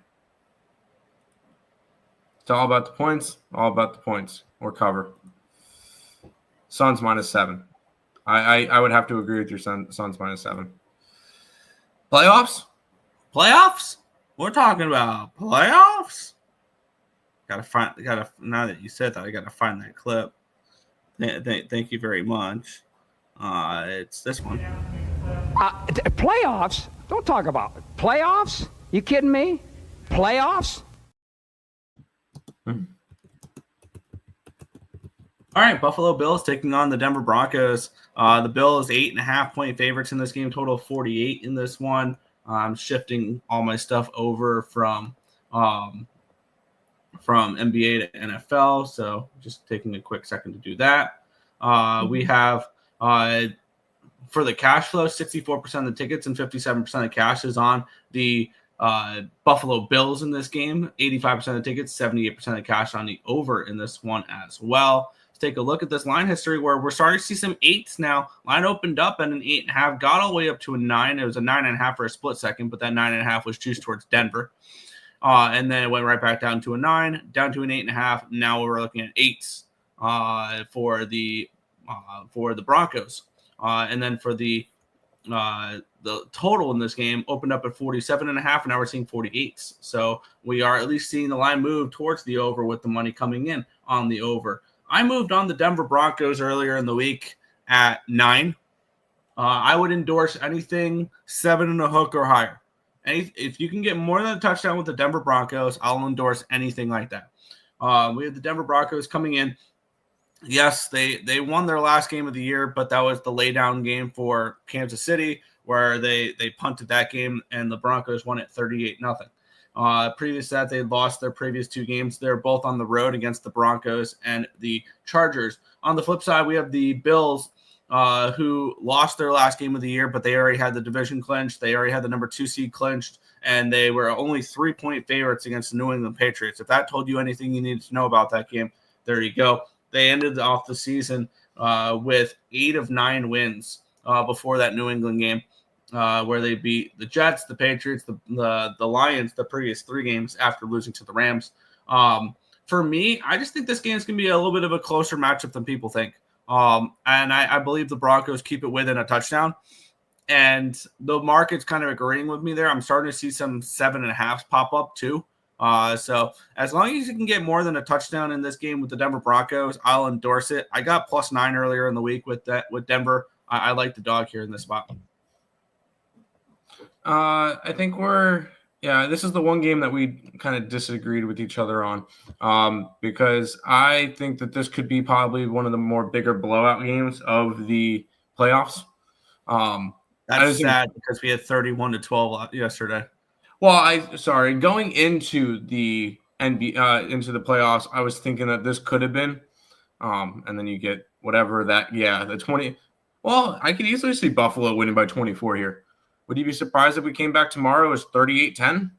It's all about the points. All about the points or cover. Suns -7. I would have to agree with your Suns -7. Playoffs? We're talking about playoffs. Gotta now that you said that, I gotta find that clip. Thank you very much. It's this one. Playoffs? Don't talk about it. Playoffs? You kidding me? Playoffs? All right, Buffalo Bills taking on the Denver Broncos. The Bills 8.5-point favorites in this game, total of 48 in this one. I'm shifting all my stuff over from NBA to NFL, so just taking a quick second to do that. We have for the cash flow, 64% of the tickets and 57% of cash is on the Buffalo Bills in this game. 85% of the tickets, 78% of cash on the over in this one as well. Let's take a look at this line history where we're starting to see some 8s now. Line opened up at an 8.5, got all the way up to a 9. It was a 9.5 for a split second, but that 9.5 was juiced towards Denver. And then it went right back down to a 9, down to an 8.5. Now we're looking at 8s for the Broncos. And then for the total in this game opened up at 47.5, and now we're seeing 48s. So we are at least seeing the line move towards the over with the money coming in on the over. I moved on the Denver Broncos earlier in the week at 9. I would endorse anything 7 and a hook or higher. If you can get more than a touchdown with the Denver Broncos, I'll endorse anything like that. We have the Denver Broncos coming in yes, they won their last game of the year, but that was the laydown game for Kansas City, where they punted that game and the Broncos won it 38-0. Previous to that, they lost their previous 2 games. They're both on the road against the Broncos and the Chargers. On the flip side, we have the Bills, who lost their last game of the year, but they already had the division clinched. They already had the number 2 seed clinched, and they were only 3-point favorites against the New England Patriots. If that told you anything you needed to know about that game, there you go. They ended off the season with 8 of 9 wins before that New England game, where they beat the Jets, the Patriots, the Lions the previous 3 games after losing to the Rams. For me, I just think this game is going to be a little bit of a closer matchup than people think. And I believe the Broncos keep it within a touchdown. And the market's kind of agreeing with me there. I'm starting to see some 7.5s pop up too. So as long as you can get more than a touchdown in this game with the Denver Broncos, I'll endorse it. I got +9 earlier in the week with Denver. I like the dog here in this spot. I think this is the one game that we kind of disagreed with each other on, because I think that this could be probably one of the more bigger blowout games of the playoffs. That's sad because we had 31-12 yesterday. Well, going into the into the playoffs, I was thinking that this could have been, and then you get whatever the 20. Well, I could easily see Buffalo winning by 24 here. Would you be surprised if we came back tomorrow as 38-10?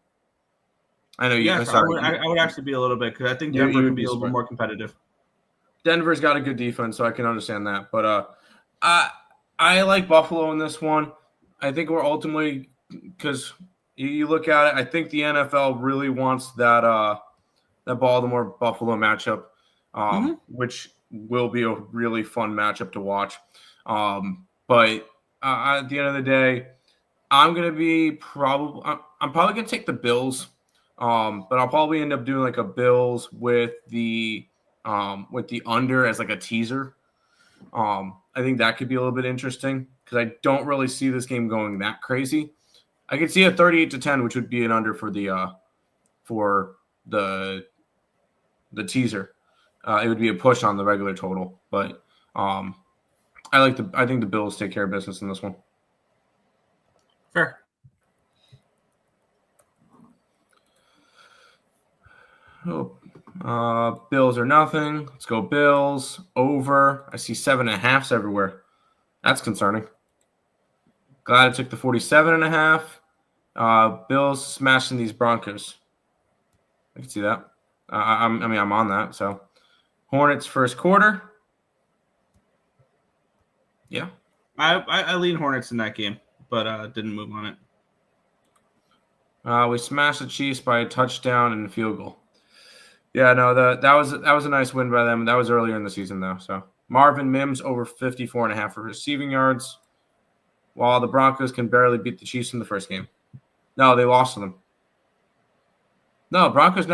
I know you. Yes, I would actually be a little bit, because I think Denver could be a little bit more competitive. Denver's got a good defense, so I can understand that. But I like Buffalo in this one. I think we're ultimately, because you look at it, I think the NFL really wants that Baltimore-Buffalo matchup, which will be a really fun matchup to watch. But at the end of the day, I'm probably going to take the Bills, but I'll probably end up doing like a Bills with the under as like a teaser. I think that could be a little bit interesting because I don't really see this game going that crazy. I could see a 38-10, which would be an under for the teaser. It would be a push on the regular total, but I think the Bills take care of business in this one. Fair. Bills are nothing. Let's go Bills. Over. I see 7.5s everywhere. That's concerning. Glad I took the 47.5. Bills smashing these Broncos. I can see that. I'm on that. So Hornets first quarter. Yeah. I lean Hornets in that game, but didn't move on it. We smashed the Chiefs by a touchdown and a field goal. Yeah, no, that was a nice win by them. That was earlier in the season, though. So Marvin Mims over 54.5 for receiving yards, while the Broncos can barely beat the Chiefs in the first game. No, they lost to them. No, Broncos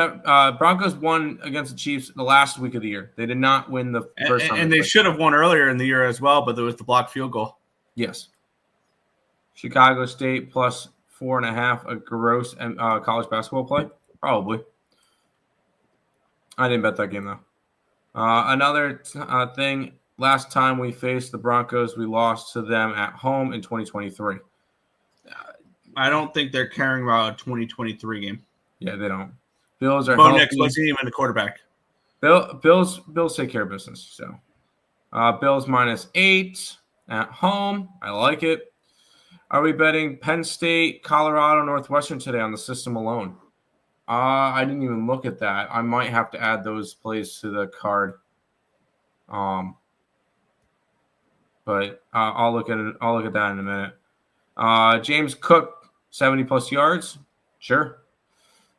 won against the Chiefs the last week of the year. They did not win the first time. And they should have won earlier in the year as well, but there was the blocked field goal. Yes. Chicago State plus 4.5, a gross college basketball play? Probably. I didn't bet that game, though. Another thing, last time we faced the Broncos, we lost to them at home in 2023. I don't think they're caring about a 2023 game. Yeah, they don't. Bills are healthy. Nick wasn't even the quarterback. Bills take care of business. So, Bills -8 at home. I like it. Are we betting Penn State, Colorado, Northwestern today on the system alone? I didn't even look at that. I might have to add those plays to the card. But I'll look at it. I'll look at that in a minute. James Cook, 70+ yards. Sure.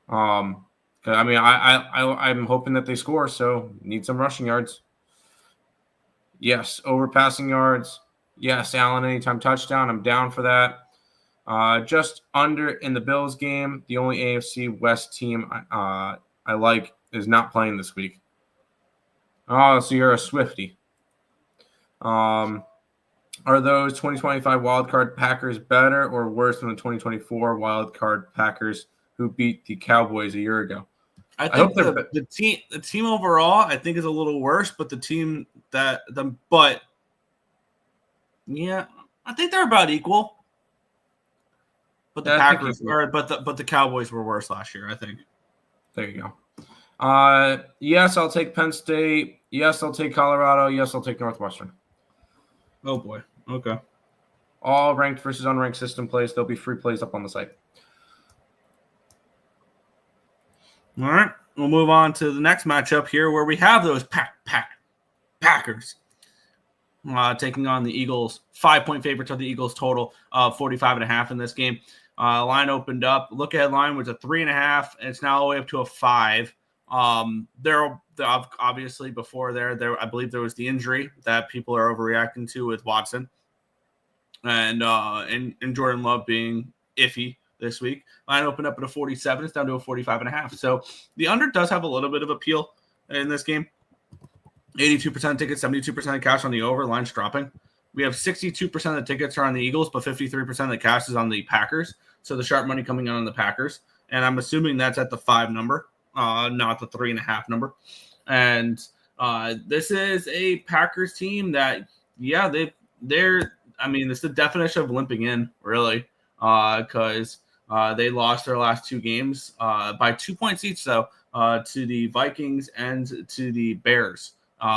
I'm hoping that they score, so need some rushing yards. Yes, over passing yards. Yes, Allen anytime touchdown. I'm down for that. Just under in the Bills game. The only AFC West team I like is not playing this week. Oh, so you're a Swiftie. Are those 2025 wildcard Packers better or worse than the 2024 wildcard Packers who beat the Cowboys a year ago? I hope think the team overall, I think, is a little worse, but yeah, I think they're about equal. But the Packers, but the Cowboys were worse last year, I think. There you go. Yes, I'll take Penn State. Yes, I'll take Colorado. Yes, I'll take Northwestern. Oh boy. Okay. All ranked versus unranked system plays. There'll be free plays up on the site. All right. We'll move on to the next matchup here where we have those Packers taking on the Eagles. 5-point favorites are the Eagles total of 45.5 in this game. Line opened up. Look ahead line was a 3.5. It's now all the way up to a 5. There obviously before there I believe there was the injury that people are overreacting to with Watson and Jordan Love being iffy this week. Line opened up at a 47. It's down to a 45.5. So the under does have a little bit of appeal in this game. 82% tickets, 72% cash on the over. Line's dropping. We have 62% of the tickets are on the Eagles, but 53% of the cash is on the Packers. So the sharp money coming on the Packers. And I'm assuming that's at the 5 number, not the 3.5 number. And this is a Packers team that, yeah, they're I mean, it's the definition of limping in, really, because they lost their last 2 games by 2 points each, though, to the Vikings and to the Bears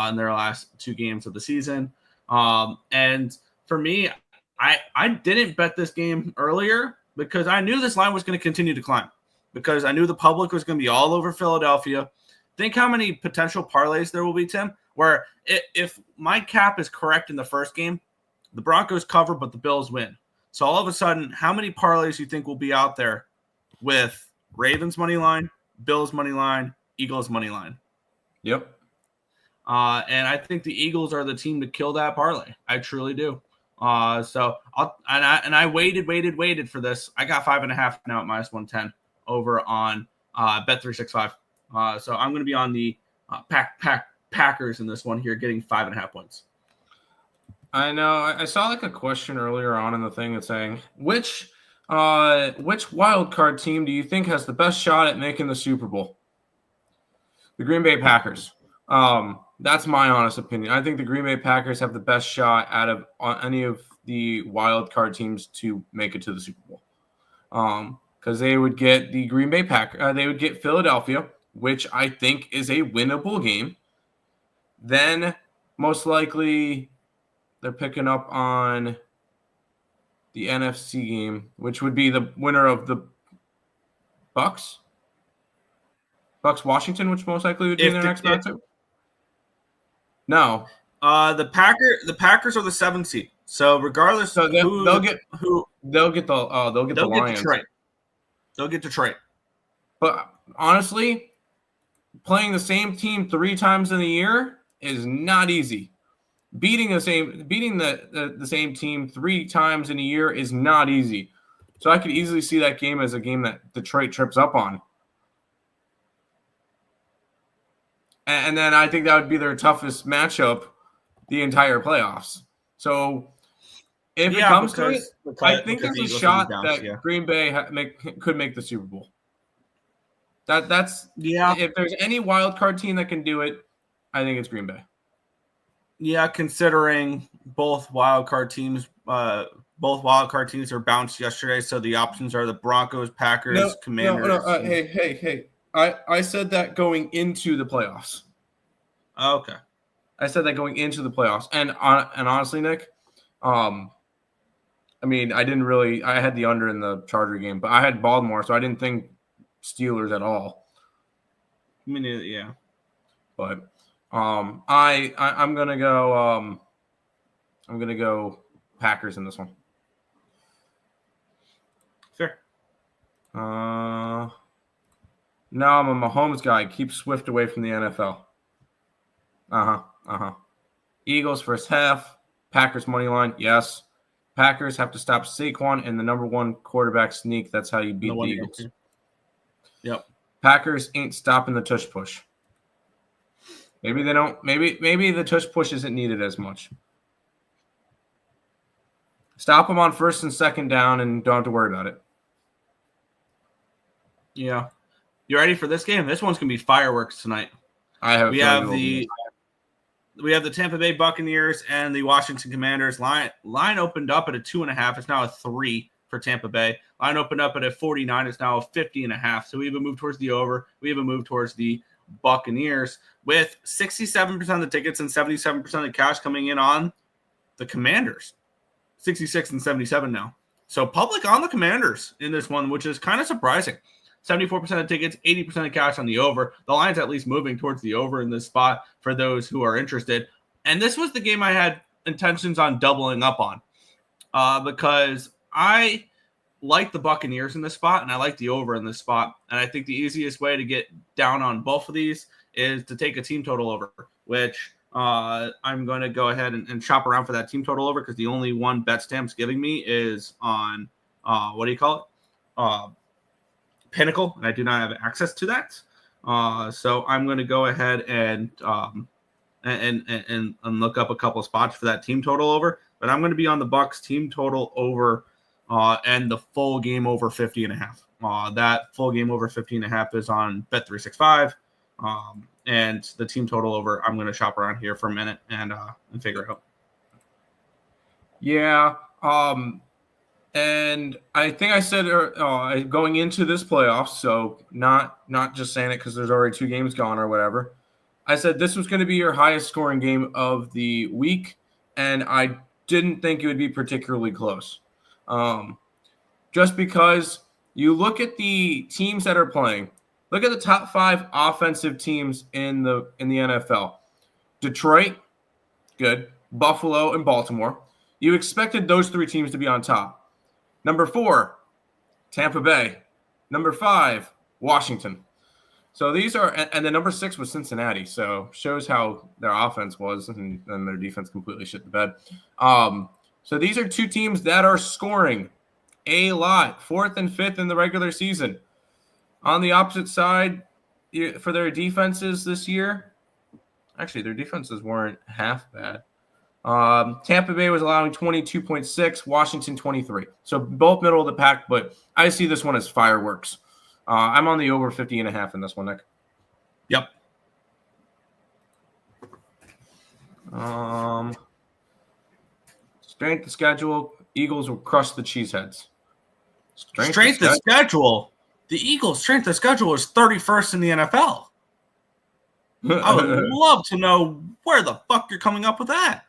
in their last 2 games of the season. And for me, I didn't bet this game earlier because I knew this line was going to continue to climb because I knew the public was going to be all over Philadelphia. Think how many potential parlays there will be, Tim, where if my cap is correct in the first game, the Broncos cover, but the Bills win. So all of a sudden, how many parlays you think will be out there with Ravens money line, Bills money line, Eagles money line? Yep. And I think the Eagles are the team to kill that parlay. I truly do. So I waited for this. I got 5.5 now at -110 over on Bet365. So I'm going to be on the Packers in this one here, getting 5.5 points. I know. I saw like a question earlier on in the thing that's saying which wild card team do you think has the best shot at making the Super Bowl? The Green Bay Packers. That's my honest opinion. I think the Green Bay Packers have the best shot out of any of the wild card teams to make it to the Super Bowl. Because they would get the Green Bay Packers. They would get Philadelphia, which I think is a winnable game. Then most likely they're picking up on the NFC game, which would be the winner of the Bucks Washington, which most likely would be their next matchup. No, the Packers are the 7th seed. So regardless, so they'll get the Lions. Detroit. They'll get Detroit. But honestly, playing the same team 3 times in a year is not easy. Beating the same team 3 times in a year is not easy. So I could easily see that game as a game that Detroit trips up on. And then I think that would be their toughest matchup the entire playoffs. So if it comes to it, I think there's a shot that Green Bay could make the Super Bowl. That's if there's any wild card team that can do it, I think it's Green Bay. Yeah, considering both wild card teams are bounced yesterday, so the options are the Broncos, Packers, Commanders. No. Hey. I said that going into the playoffs. Okay. I said that going into the playoffs. And honestly, Nick, I mean, I had the under in the Charger game, but I had Baltimore, so I didn't think Steelers at all. I mean, yeah. But I'm gonna go Packers in this one. Fair. Now I'm a Mahomes guy. Keep Swift away from the NFL. Eagles first half. Packers money line. Yes. Packers have to stop Saquon and the number 1 quarterback sneak. That's how you beat the Eagles. Yep. Packers ain't stopping the tush push. Maybe they don't. Maybe the tush push isn't needed as much. Stop them on 1st and 2nd down and don't have to worry about it. Yeah. You ready for this game? This one's going to be fireworks tonight. We have the Tampa Bay Buccaneers and the Washington Commanders. Line opened up at a 2.5. It's now a 3 for Tampa Bay. Line opened up at a 49. It's now a 50.5. So we have a move towards the over. We have a move towards the Buccaneers with 67% of the tickets and 77% of the cash coming in on the Commanders. 66 and 77 now. So public on the Commanders in this one, which is kind of surprising. 74% of tickets, 80% of cash on the over. The line's at least moving towards the over in this spot for those who are interested. And this was the game I had intentions on doubling up on because I like the Buccaneers in this spot and I like the over in this spot. And I think the easiest way to get down on both of these is to take a team total over, which I'm going to go ahead and shop around for that team total over because the only one BetStamp's giving me is on, Pinnacle, and I do not have access to that. So I'm going to go ahead and look up a couple spots for that team total over. But I'm going to be on the Bucs team total over and the full game over 50.5. That full game over 50.5 is on Bet365. And the team total over, I'm going to shop around here for a minute and figure it out. Yeah. And I think I said going into this playoffs, so not just saying it because there's already 2 games gone or whatever. I said this was going to be your highest scoring game of the week, and I didn't think it would be particularly close. Just because you look at the teams that are playing, look at the top 5 offensive teams in the NFL. Detroit, good. Buffalo and Baltimore. You expected those 3 teams to be on top. Number 4, Tampa Bay. Number 5, Washington. So these are, and the number 6 was Cincinnati. So shows how their offense was, and their defense completely shit the bed. So these are 2 teams that are scoring a lot, 4th and 5th in the regular season. On the opposite side, for their defenses this year, actually their defenses weren't half bad. Tampa Bay was allowing 22.6, Washington 23. So both middle of the pack, but I see this one as fireworks. I'm on the over 50.5 in this one, Nick. Yep. Strength of schedule, Eagles will crush the Cheeseheads. Strength of schedule. The Eagles' strength of schedule is 31st in the NFL. I would love to know where the fuck you're coming up with that.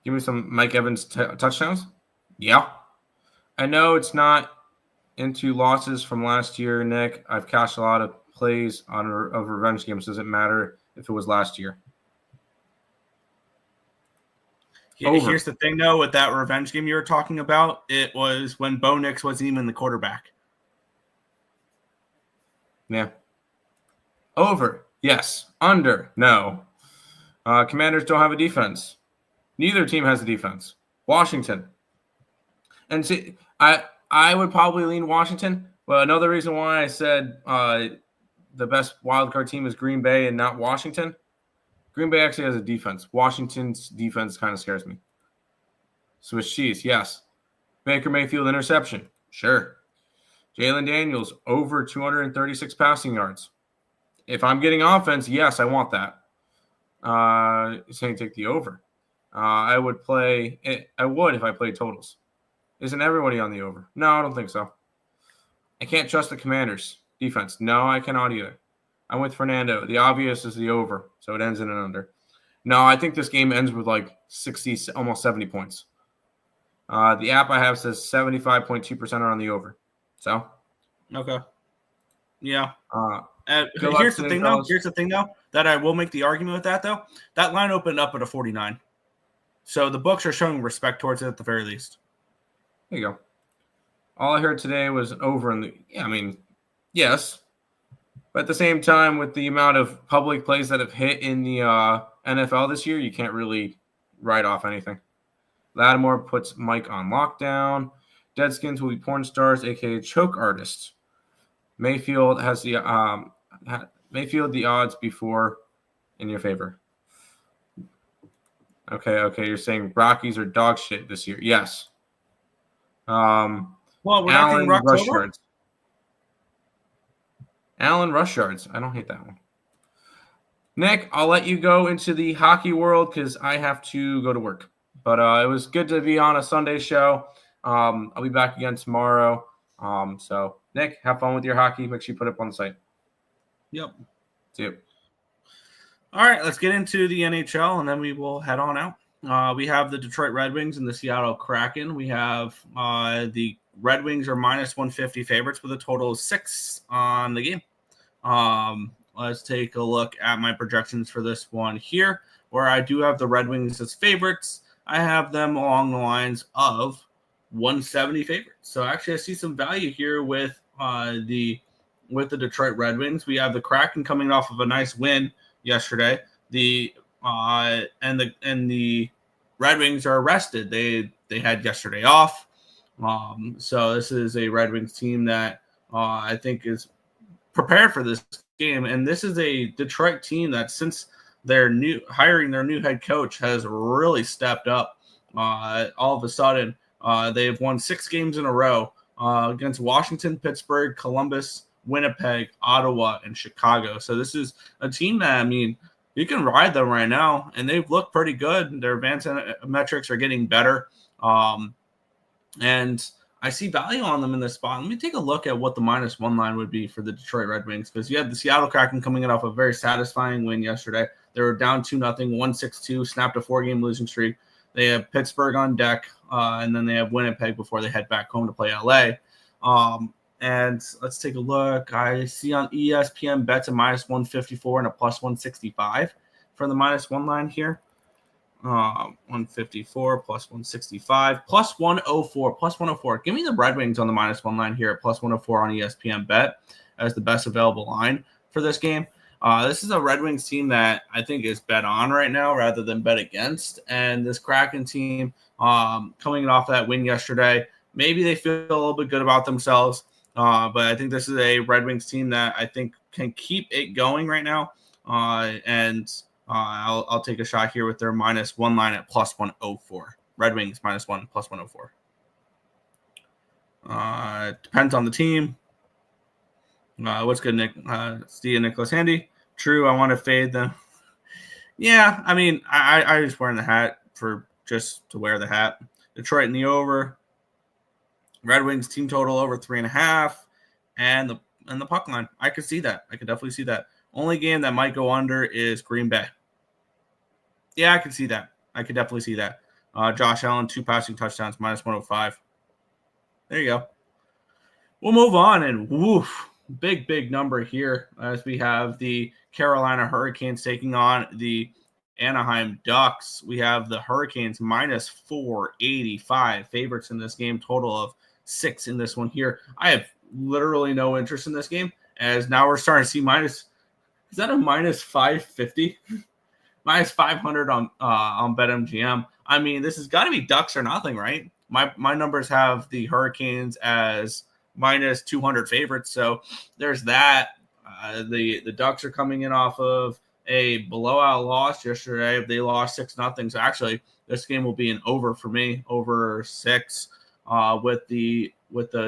Give me some Mike Evans touchdowns. Yeah. I know it's not into losses from last year, Nick. I've cashed a lot of plays of revenge games. Doesn't matter if it was last year. Here's the thing, though, with that revenge game you were talking about. It was when Bo Nix wasn't even the quarterback. Yeah. Over. Yes. Under. No. Commanders don't have a defense. Neither team has a defense. Washington. And see, I would probably lean Washington. But another reason why I said the best wildcard team is Green Bay and not Washington. Green Bay actually has a defense. Washington's defense kind of scares me. Swiss cheese, yes. Baker Mayfield interception. Sure. Jalen Daniels over 236 passing yards. If I'm getting offense, yes, I want that. Saying take the over. I would if I played totals. Isn't everybody on the over? No, I don't think so. I can't trust the Commanders defense. No, I cannot either. I'm with Fernando. The obvious is the over, so it ends in an under. No, I think this game ends with like 60, almost 70 points. The app I have says 75.2% are on the over. So, okay, yeah. Here's the thing though. That I will make the argument with that though. That line opened up at a 49, so the books are showing respect towards it at the very least. There you go. All I heard today was over in the. Yeah, I mean, yes, but at the same time, with the amount of public plays that have hit in the NFL this year, you can't really write off anything. Lattimore puts Mike on lockdown. Deadskins will be porn stars, aka choke artists. Mayfield has the the odds before in your favor. Okay. You're saying Rockies are dog shit this year. Yes. Well, we're not getting Rocktober. Allen rush yards. I don't hate that one. Nick, I'll let you go into the hockey world because I have to go to work. But it was good to be on a Sunday show. I'll be back again tomorrow. So, Nick, have fun with your hockey. Make sure you put it up on the site. Yep. See you. All right, let's get into the NHL, and then we will head on out. We have the Detroit Red Wings and the Seattle Kraken. We have the Red Wings are minus 150 favorites with a total of 6 on the game. Let's take a look at my projections for this one here, where I do have the Red Wings as favorites. I have them along the lines of 170 favorites. So actually, I see some value here with the Detroit Red Wings. We have the Kraken coming off of a nice win yesterday. The Red Wings are rested. They had yesterday off. So this is a Red Wings team that I think is prepared for this game. And this is a Detroit team that since hiring their new head coach has really stepped up. All of a sudden, they have won 6 games in a row against Washington, Pittsburgh, Columbus, Winnipeg, Ottawa, and Chicago. So this is a team that, I mean, you can ride them right now, and they've looked pretty good. Their advanced metrics are getting better. And I see value on them in this spot. Let me take a look at what the -1 line would be for the Detroit Red Wings, because you have the Seattle Kraken coming in off a very satisfying win yesterday. They were down 2-0, 1-6-2, snapped a 4-game losing streak. They have Pittsburgh on deck, and then they have Winnipeg before they head back home to play LA. And let's take a look. I see on ESPN bets a -154 and a +165 for the -1 line here. 154 +165 +104. Give me the Red Wings on the -1 line here at +104 on ESPN bet as the best available line for this game. This is a Red Wings team that I think is bet on right now rather than bet against. And this Kraken team coming off that win yesterday, maybe they feel a little bit good about themselves. But I think this is a Red Wings team that I think can keep it going right now. I'll take a shot here with their -1 line at +104. Red Wings -1 +104. Depends on the team. What's good, Nick? Steve Nicholas Handy. True, I want to fade them. Yeah, I mean, I just wearing the hat for just to wear the hat. Detroit in the over. Red Wings team total over 3.5, and the puck line. I could see that. I could definitely see that. Only game that might go under is Green Bay. Yeah, I could see that. I could definitely see that. Josh Allen, 2 passing touchdowns, -105. There you go. We'll move on, and woof, big number here as we have the Carolina Hurricanes taking on the Anaheim Ducks. We have the Hurricanes -485 favorites in this game, total of 6 in this one here. I have literally no interest in this game, as now we're starting to see is that a -550? -500 on BetMGM. I mean, this has got to be Ducks or nothing, right? My numbers have the Hurricanes as -200 favorites, so there's that. The Ducks are coming in off of a blowout loss yesterday. They lost 6-0. So actually, this game will be an over for me, over 6, with the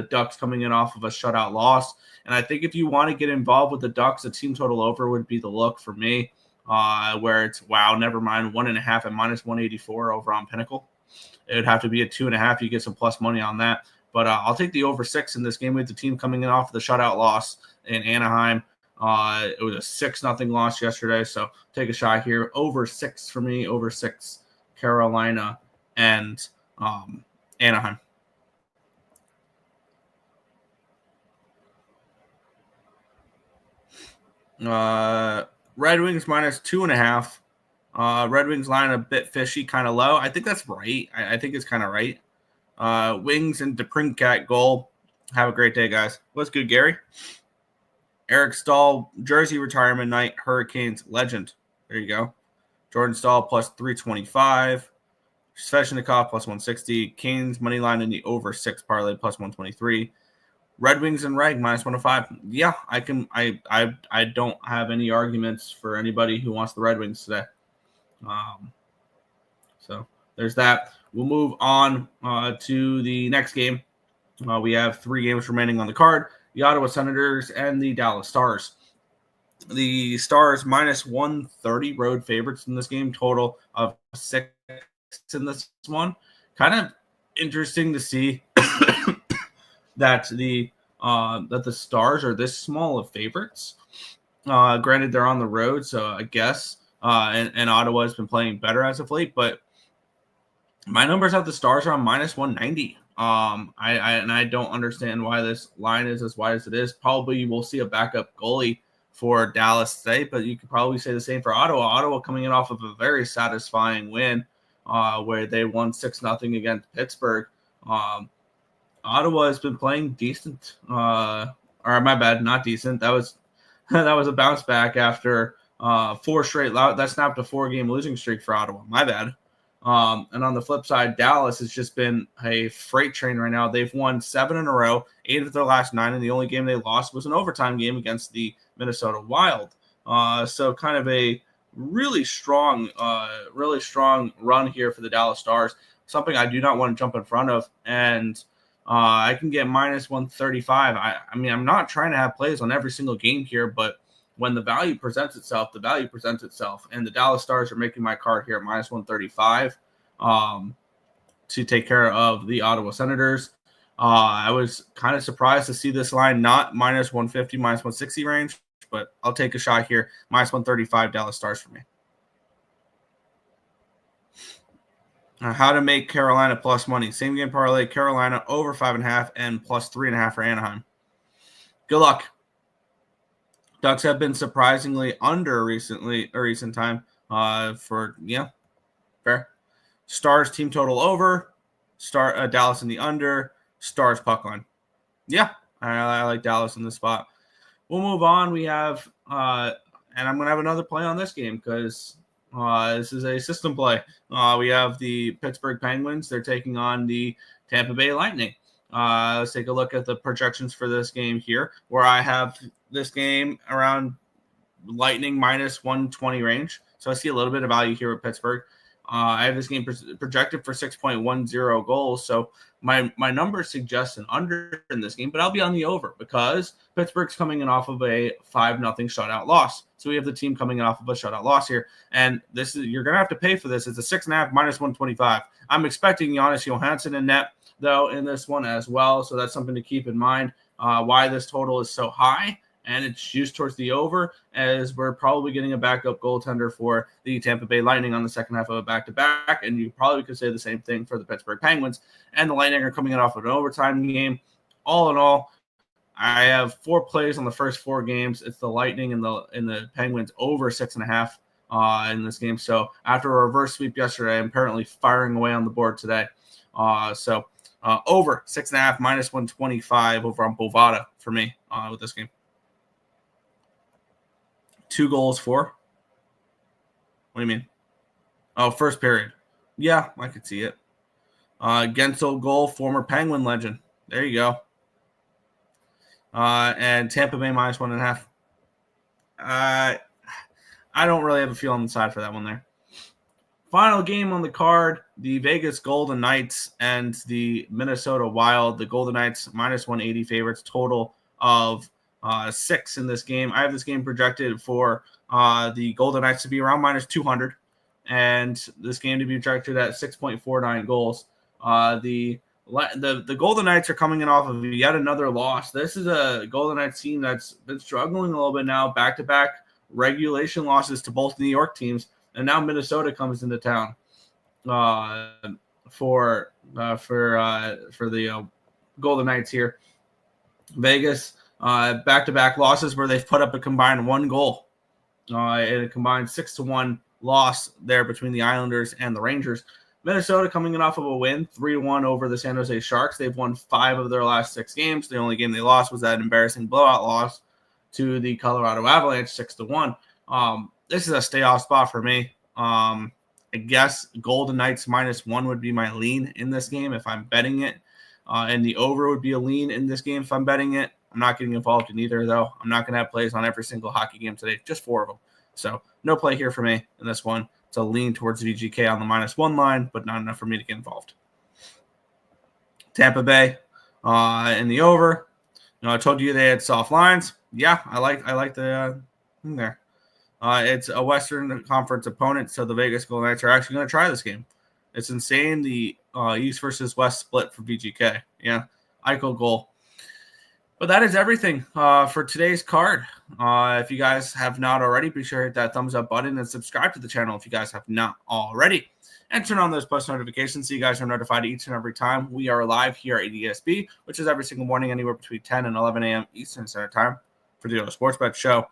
Ducks coming in off of a shutout loss. And I think if you want to get involved with the Ducks, a team total over would be the look for me, where it's, never mind, 1.5 at -184 over on Pinnacle. It would have to be a 2.5. You get some plus money on that. But I'll take the over 6 in this game with the team coming in off of the shutout loss in Anaheim. It was a 6-0 loss yesterday, so take a shot here. Over 6 for me, over 6, Carolina and Anaheim. Red Wings -2.5. Red Wings line a bit fishy, kind of low. I think that's right. I think it's kind of right. Wings and DePrincat goal. Have a great day, guys. What's good, Gary? Eric Stahl, jersey retirement night, Hurricanes legend. There you go. Jordan Stahl +325. Svechnikov +160. Canes money line in the over 6 parlay +123. Red Wings and Reg -105. Yeah, I can. I don't have any arguments for anybody who wants the Red Wings today. So there's that. We'll move on to the next game. We have 3 games remaining on the card. the Ottawa Senators and the Dallas Stars. The Stars minus 130 road favorites in this game, total of 6 in this one. Kind of interesting to see that the Stars are this small of favorites. Granted, they're on the road, so I guess and Ottawa has been playing better as of late. But my numbers have the Stars are on minus 190. I don't understand why this line is as wide as it is. Probably you will see a backup goalie for Dallas today, but you could probably say the same for Ottawa. Ottawa coming in off of a very satisfying win where they won 6-0 against Pittsburgh. Ottawa has been playing decent. Or my bad, not decent. That was a bounce back after 4 straight. That snapped a 4-game losing streak for Ottawa. My bad. And on the flip side, Dallas has just been a freight train right now. They've won 7 in a row, 8 of their last 9, and the only game they lost was an overtime game against the Minnesota Wild. So kind of a really strong run here for the Dallas Stars. Something I do not want to jump in front of, and I can get minus 135. I mean, I'm not trying to have plays on every single game here, but when the value presents itself, and the Dallas Stars are making my card here at minus 135 to take care of the Ottawa Senators. I was kind of surprised to see this line not minus 150, minus 160 range, but I'll take a shot here. Minus 135 Dallas Stars for me. How to make Carolina plus money. Same game parlay, Carolina over 5.5 and plus 3.5 for Anaheim. Good luck. Ducks have been surprisingly under recent time. Fair. Stars team total over. Dallas in the under. Stars puck line. Yeah, I like Dallas in this spot. We'll move on. We have, and I'm going to have another play on this game because this is a system play. We have the Pittsburgh Penguins. They're taking on the Tampa Bay Lightning. Let's take a look at the projections for this game here, where I have this game around Lightning minus 120 range. So I see a little bit of value here with Pittsburgh. I have this game projected for 6.10 goals. So my numbers suggest an under in this game, but I'll be on the over because Pittsburgh's coming in off of a 5-0 shutout loss. So we have the team coming in off of a shutout loss here. And you're going to have to pay for this. It's a 6.5 minus 125. I'm expecting Jonas Johansson in net, though, in this one as well. So that's something to keep in mind why this total is so high. And it's used towards the over as we're probably getting a backup goaltender for the Tampa Bay Lightning on the second half of a back-to-back. And you probably could say the same thing for the Pittsburgh Penguins. And the Lightning are coming in off of an overtime game. All in all, I have 4 plays on the first 4 games. It's the Lightning and the Penguins over 6.5 in this game. So after a reverse sweep yesterday, I'm apparently firing away on the board today. Over 6.5 minus 125 over on Bovada for me with this game. 2 goals for? What do you mean? Oh, first period. Yeah, I could see it. Gensel goal, former Penguin legend. There you go. And Tampa Bay minus 1.5. I don't really have a feel on the side for that one there. Final game on the card, the Vegas Golden Knights and the Minnesota Wild. The Golden Knights minus 180 favorites, total of 6 in this game. I have this game projected for the Golden Knights to be around minus 200, and this game to be projected at 6.49 goals. The Golden Knights are coming in off of yet another loss. This is a Golden Knights team that's been struggling a little bit now, back-to-back regulation losses to both New York teams, and now Minnesota comes into town for the Golden Knights here. Vegas. Back-to-back losses where they've put up a combined 1 goal. And a combined 6-1 loss there between the Islanders and the Rangers. Minnesota coming in off of a win, 3-1 over the San Jose Sharks. They've won 5 of their last 6 games. The only game they lost was that embarrassing blowout loss to the Colorado Avalanche, 6-1. This is a stay-off spot for me. I guess Golden Knights minus 1 would be my lean in this game if I'm betting it. And the over would be a lean in this game if I'm betting it. I'm not getting involved in either, though. I'm not going to have plays on every single hockey game today, just 4 of them. So no play here for me in this one. It's a lean towards VGK on the minus 1 line, but not enough for me to get involved. Tampa Bay in the over. I told you they had soft lines. Yeah, I like the thing there. It's a Western Conference opponent, so the Vegas Golden Knights are actually going to try this game. It's insane, the East versus West split for VGK. Yeah, Eichel goal. But that is everything for today's card. If you guys have not already, be sure to hit that thumbs up button and subscribe to the channel if you guys have not already. And turn on those post notifications so you guys are notified each and every time we are live here at ESB, which is every single morning, anywhere between 10 and 11 a.m. Eastern Standard Time for the Sports Bet Show.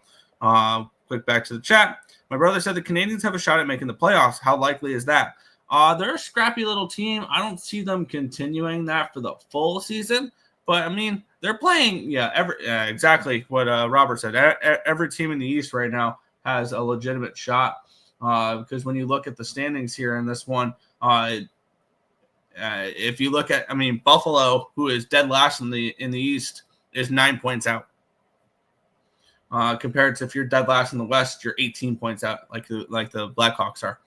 Click back to the chat. My brother said the Canadians have a shot at making the playoffs. How likely is that? They're a scrappy little team. I don't see them continuing that for the full season. But, I mean, they're playing, exactly what Robert said. Every team in the East right now has a legitimate shot. Because when you look at the standings here in this one, if you look at, Buffalo, who is dead last in the East, is 9 points out. Compared to if you're dead last in the West, you're 18 points out, like the Blackhawks are.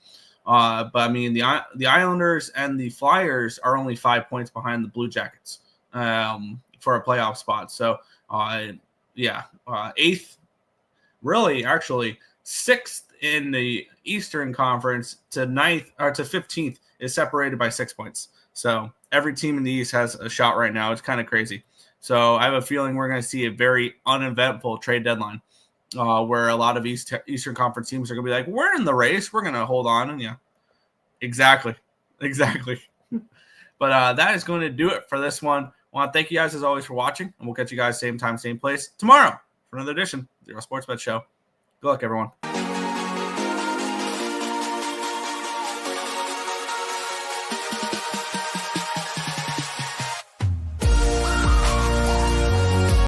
But the Islanders and the Flyers are only 5 points behind the Blue Jackets for a playoff spot. So, eighth, really, actually, sixth in the Eastern Conference to 15th is separated by 6 points. So every team in the East has a shot right now. It's kind of crazy. So I have a feeling we're going to see a very uneventful trade deadline where a lot of Eastern Conference teams are going to be like, we're in the race. We're going to hold on. And exactly. But that is going to do it for this one. I want to thank you guys as always for watching. And we'll catch you guys same time, same place tomorrow for another edition of the Sports Bet Show. Good luck, everyone.